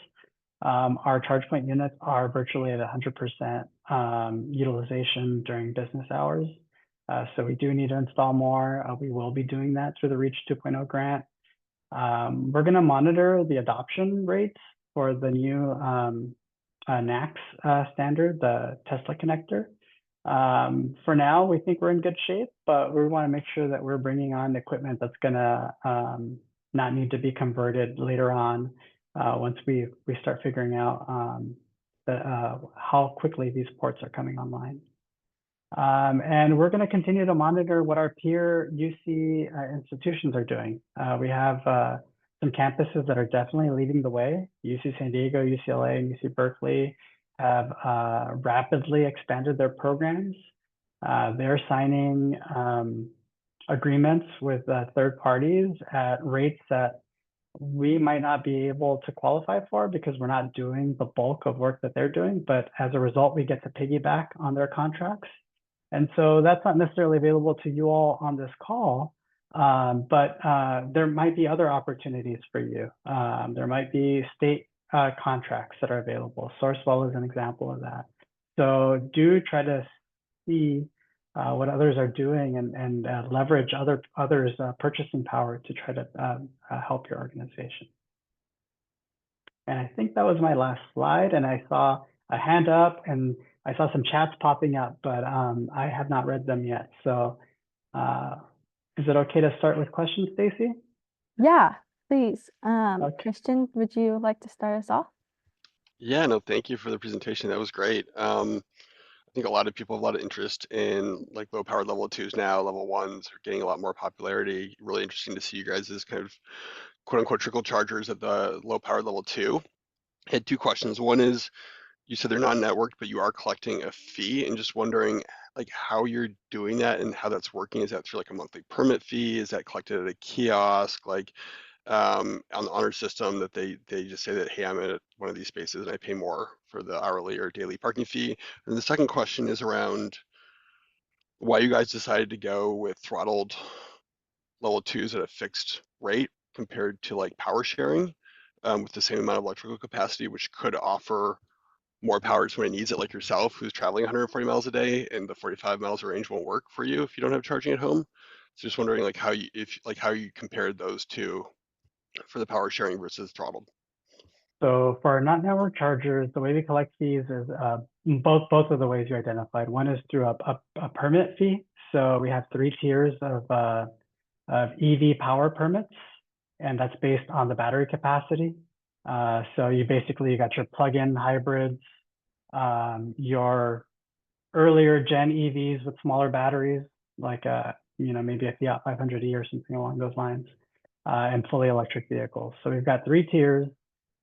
Our charge point units are virtually at 100% utilization during business hours. So we do need to install more. We will be doing that through the REACH 2.0 grant. We're going to monitor the adoption rates for the new NACS standard, the Tesla connector. For now, we think we're in good shape, but we want to make sure that we're bringing on equipment that's going to not need to be converted later on once we start figuring out how quickly these ports are coming online. And we're going to continue to monitor what our peer UC institutions are doing. We have some campuses that are definitely leading the way. UC San Diego, UCLA, and UC Berkeley have rapidly expanded their programs. They're signing agreements with third parties at rates that we might not be able to qualify for because we're not doing the bulk of work that they're doing. But as a result, we get to piggyback on their contracts. And so that's not necessarily available to you all on this call, but there might be other opportunities for you. There might be state contracts that are available. Sourcewell is an example of that. So do try to see what others are doing and leverage others' purchasing power to try to help your organization. And I think that was my last slide. And I saw a hand up and I saw some chats popping up, but I have not read them yet. So is it okay to start with questions, Stacy? Yeah, please. Okay. Christian, would you like to start us off? Yeah, no, thank you for the presentation. That was great. I think a lot of people have a lot of interest in like low power level 2s now. Level 1s are getting a lot more popularity. Really interesting to see you guys as kind of quote unquote trickle chargers at the low power level 2. I had 2 questions. One is, you said they're not networked, but you are collecting a fee, and just wondering like how you're doing that and how that's working. Is that through like a monthly permit fee? Is that collected at a kiosk? Like on the honor system that they just say that, hey, I'm at one of these spaces and I pay more for the hourly or daily parking fee. And the second question is around why you guys decided to go with throttled level 2s at a fixed rate compared to like power sharing with the same amount of electrical capacity, which could offer more power to when it needs it, like yourself, who's traveling 140 miles a day, and the 45 miles of range won't work for you if you don't have charging at home. So just wondering like how you compared those two for the power sharing versus throttled. So for not network chargers, the way we collect fees is both of the ways you identified. One is through a permit fee. So we have 3 tiers of EV power permits, and that's based on the battery capacity. So you got your plug-in hybrids, your earlier gen EVs with smaller batteries, like maybe a Fiat 500e or something along those lines, and fully electric vehicles. So we've got 3 tiers.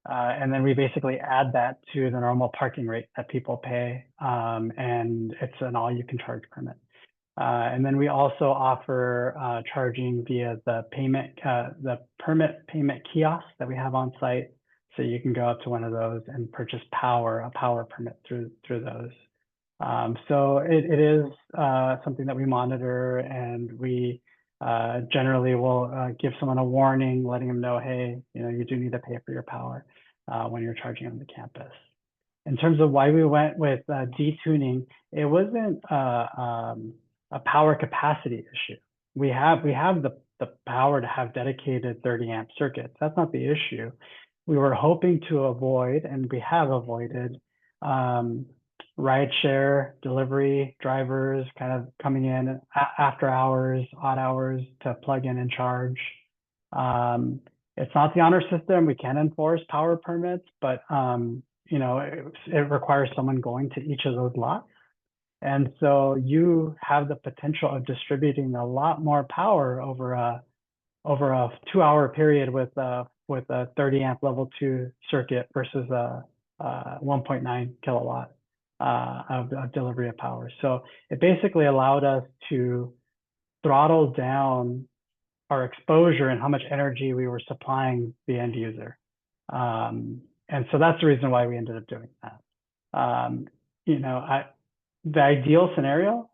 And then we basically add that to the normal parking rate that people pay, and it's an all-you-can-charge permit. And then we also offer charging via the permit payment kiosk that we have on site. So you can go up to one of those and purchase a power permit through those. So it is something that we monitor, and we generally will give someone a warning, letting them know, hey, you do need to pay for your power when you're charging on the campus. In terms of why we went with detuning, it wasn't a power capacity issue. We have the power to have dedicated 30 amp circuits. That's not the issue. We were hoping to avoid, and we have avoided, rideshare delivery drivers kind of coming in after hours, odd hours to plug in and charge. It's not the honor system. We can enforce power permits, but it requires someone going to each of those lots. And so you have the potential of distributing a lot more power over a 2-hour period with a 30 amp level 2 circuit versus a 1.9 kilowatt of delivery of power. So it basically allowed us to throttle down our exposure and how much energy we were supplying the end user. And so that's the reason why we ended up doing that. The ideal scenario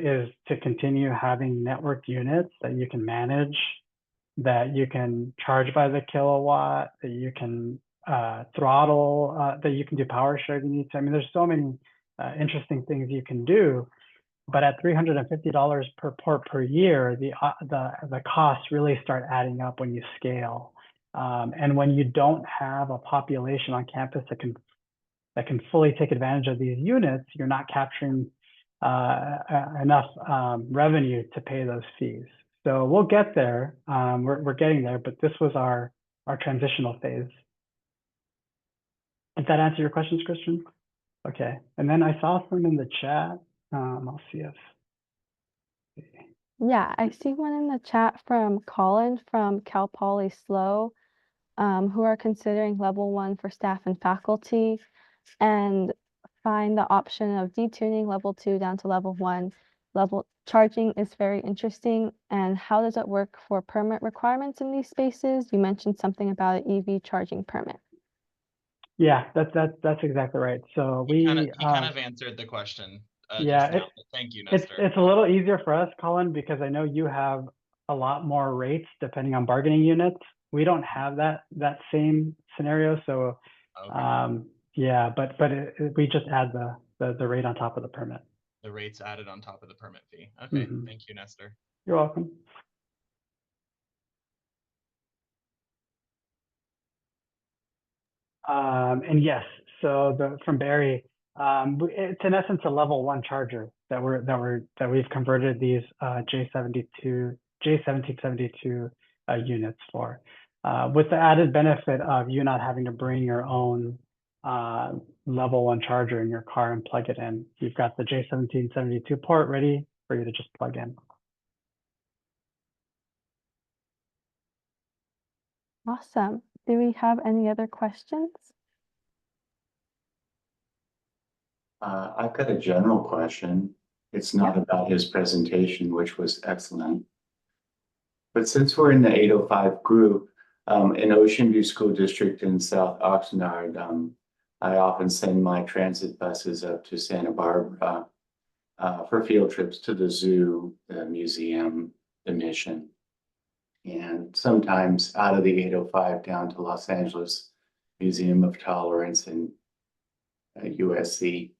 is to continue having networked units that you can manage, that you can charge by the kilowatt, that you can throttle, that you can do power share if you need to. I mean, there's so many interesting things you can do, but at $350 per port per year, the costs really start adding up when you scale. And when you don't have a population on campus that can fully take advantage of these units, you're not capturing enough revenue to pay those fees. So we'll get there. We're getting there, but this was our transitional phase. Did that answer your questions, Christian? Okay. And then I saw some in the chat. I'll see if. Yeah, I see one in the chat from Colin from Cal Poly SLO, who are considering level 1 for staff and faculty, and find the option of detuning level 2 down to level 1. Level charging is very interesting. And how does it work for permit requirements in these spaces? You mentioned something about an EV charging permit. Yeah, that's exactly right. So He kind of answered the question just now. Thank you, Nestor. It's a little easier for us, Colin, because I know you have a lot more rates depending on bargaining units. We don't have that same scenario. So Okay. yeah, but we just add the rate on top of the permit. The rates added on top of the permit fee. Okay, Thank you, Nestor. You're welcome. And yes, so from Barry, it's in essence a level 1 charger that we've converted these J1772 units for, with the added benefit of you not having to bring your own level 1 charger in your car and plug it in. You've got the J1772 port ready for you to just plug in. Awesome. Do we have any other questions? I've got a general question. It's not about his presentation, which was excellent. But since we're in the 805 group, in Ocean View School District in South Oxnard, I often send my transit buses up to Santa Barbara for field trips to the zoo, the museum, the mission, and sometimes out of the 805 down to Los Angeles Museum of Tolerance and USC.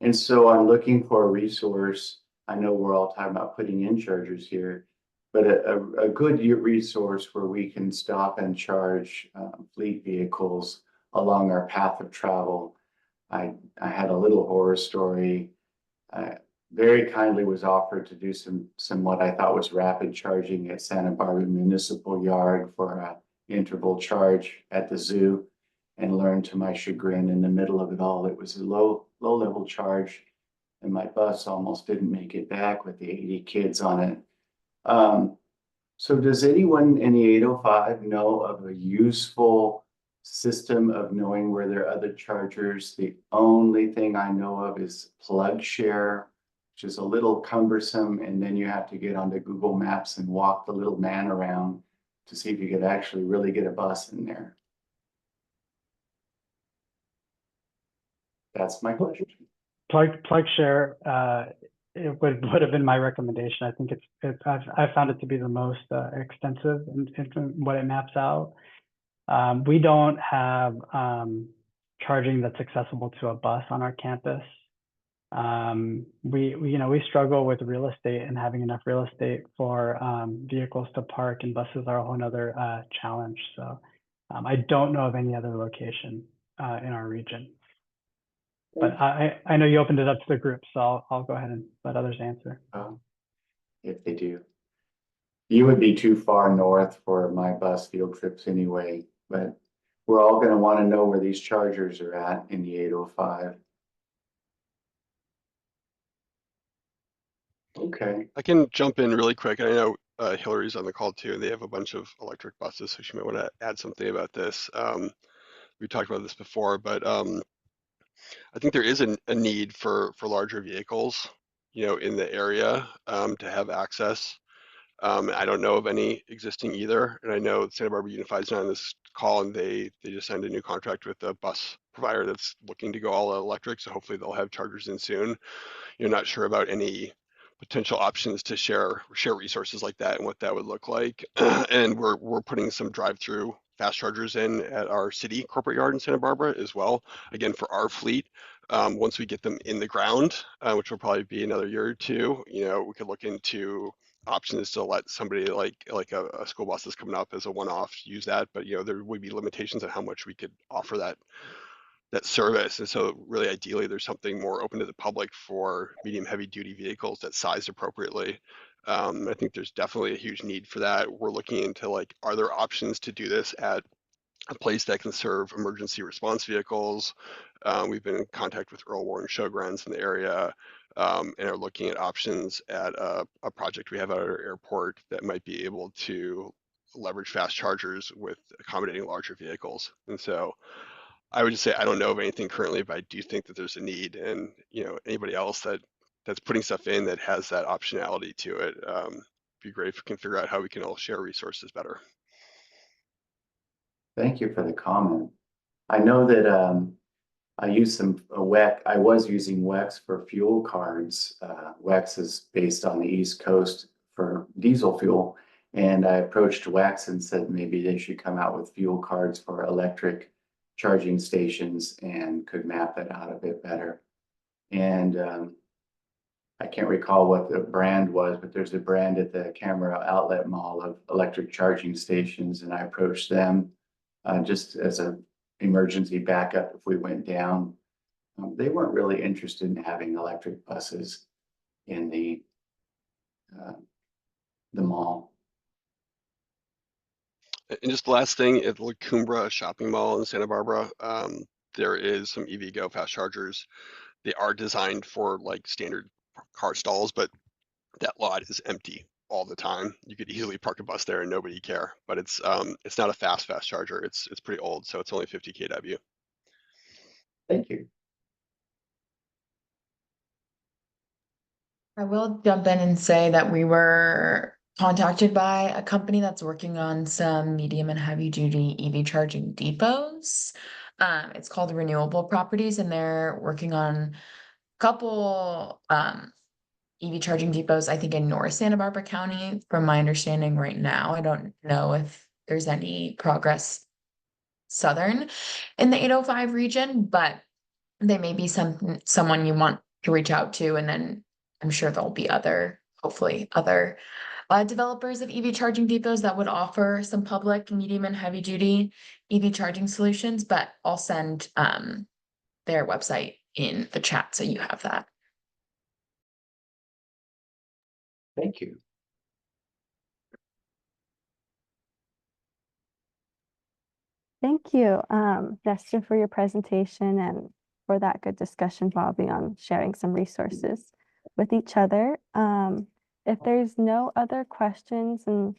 And so I'm looking for a resource. I know we're all talking about putting in chargers here, but a good resource where we can stop and charge fleet vehicles along our path of travel. I had a little horror story. Very kindly was offered to do some what I thought was rapid charging at Santa Barbara Municipal Yard for an interval charge at the zoo, and learned to my chagrin in the middle of it all, it was a low level charge, and my bus almost didn't make it back with the 80 kids on it. So does anyone in the 805 know of a useful system of knowing where there are other chargers? The only thing I know of is PlugShare, which is a little cumbersome. And then you have to get onto Google Maps and walk the little man around to see if you could actually really get a bus in there. That's my question. PlugShare, it would have been my recommendation. I think I've found it to be the most extensive in what it maps out. We don't have charging that's accessible to a bus on our campus. We struggle with real estate and having enough real estate for vehicles to park, and buses are a whole nother challenge. So I don't know of any other location in our region. But I know you opened it up to the group, so I'll go ahead and let others answer. If they do. You would be too far north for my bus field trips anyway, but we're all going to want to know where these chargers are at in the 805. Okay. I can jump in really quick. I know Hillary's on the call too, and they have a bunch of electric buses, so she might want to add something about this. We talked about this before, but I think there is a need for larger vehicles, in the area to have access. I don't know of any existing either, and I know Santa Barbara Unified is not on this call, and they just signed a new contract with a bus provider that's looking to go all electric. So hopefully they'll have chargers in soon. You're not sure about any potential options to share resources like that and what that would look like. And we're putting some drive-through fast chargers in at our city corporate yard in Santa Barbara as well. Again, for our fleet, once we get them in the ground, which will probably be another year or two, we could look into options to let somebody like a school bus that's coming up as a one-off use that. But there would be limitations on how much we could offer that service. And so really ideally there's something more open to the public for medium heavy duty vehicles that's sized appropriately. I think there's definitely a huge need for that. We're looking into are there options to do this at a place that can serve emergency response vehicles? We've been in contact with Earl Warren Showgrounds in the area, and are looking at options at a project we have at our airport that might be able to leverage fast chargers with accommodating larger vehicles. And so I would just say I don't know of anything currently, but I do think that there's a need, and anybody else that's putting stuff in that has that optionality to it, be great if we can figure out how we can all share resources better. Thank you for the comment. I know that I used some WEX. I was using WEX for fuel cards. WEX is based on the East Coast for diesel fuel, and I approached WEX and said maybe they should come out with fuel cards for electric charging stations and could map it out a bit better. And I can't recall what the brand was, but there's a brand at the Camera Outlet Mall of electric charging stations, and I approached them just as an emergency backup if we went down. They weren't really interested in having electric buses in the mall. And just the last thing, at the La Cumbra shopping mall in Santa Barbara, there is some EVgo fast chargers. They are designed for standard car stalls, but that lot is empty all the time. You could easily park a bus there and nobody care. But it's not a fast charger. It's pretty old, so it's only 50 kW. Thank you. I will jump in and say that we were contacted by a company that's working on some medium and heavy duty EV charging depots. It's called Renewable Properties, and they're working on a couple EV charging depots, I think in North Santa Barbara County, from my understanding right now. I don't know if there's any progress southern in the 805 region, but they may be someone you want to reach out to, and then I'm sure there'll be hopefully other developers of EV charging depots that would offer some public, medium, and heavy duty EV charging solutions, but I'll send their website in the chat so you have that. Thank you. Thank you, Nestor, for your presentation and for that good discussion, Bobby, on sharing some resources with each other. If there's no other questions, and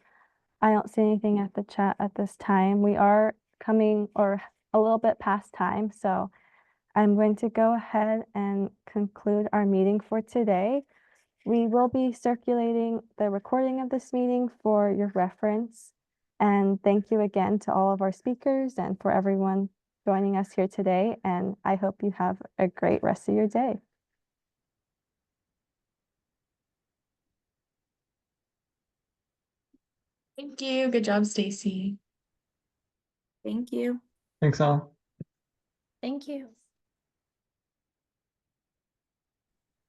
I don't see anything at the chat at this time, we are coming or a little bit past time. So I'm going to go ahead and conclude our meeting for today. We will be circulating the recording of this meeting for your reference. And thank you again to all of our speakers and for everyone joining us here today. And I hope you have a great rest of your day. Thank you. Good job, Stacy. Thank you. Thanks all. Thank you.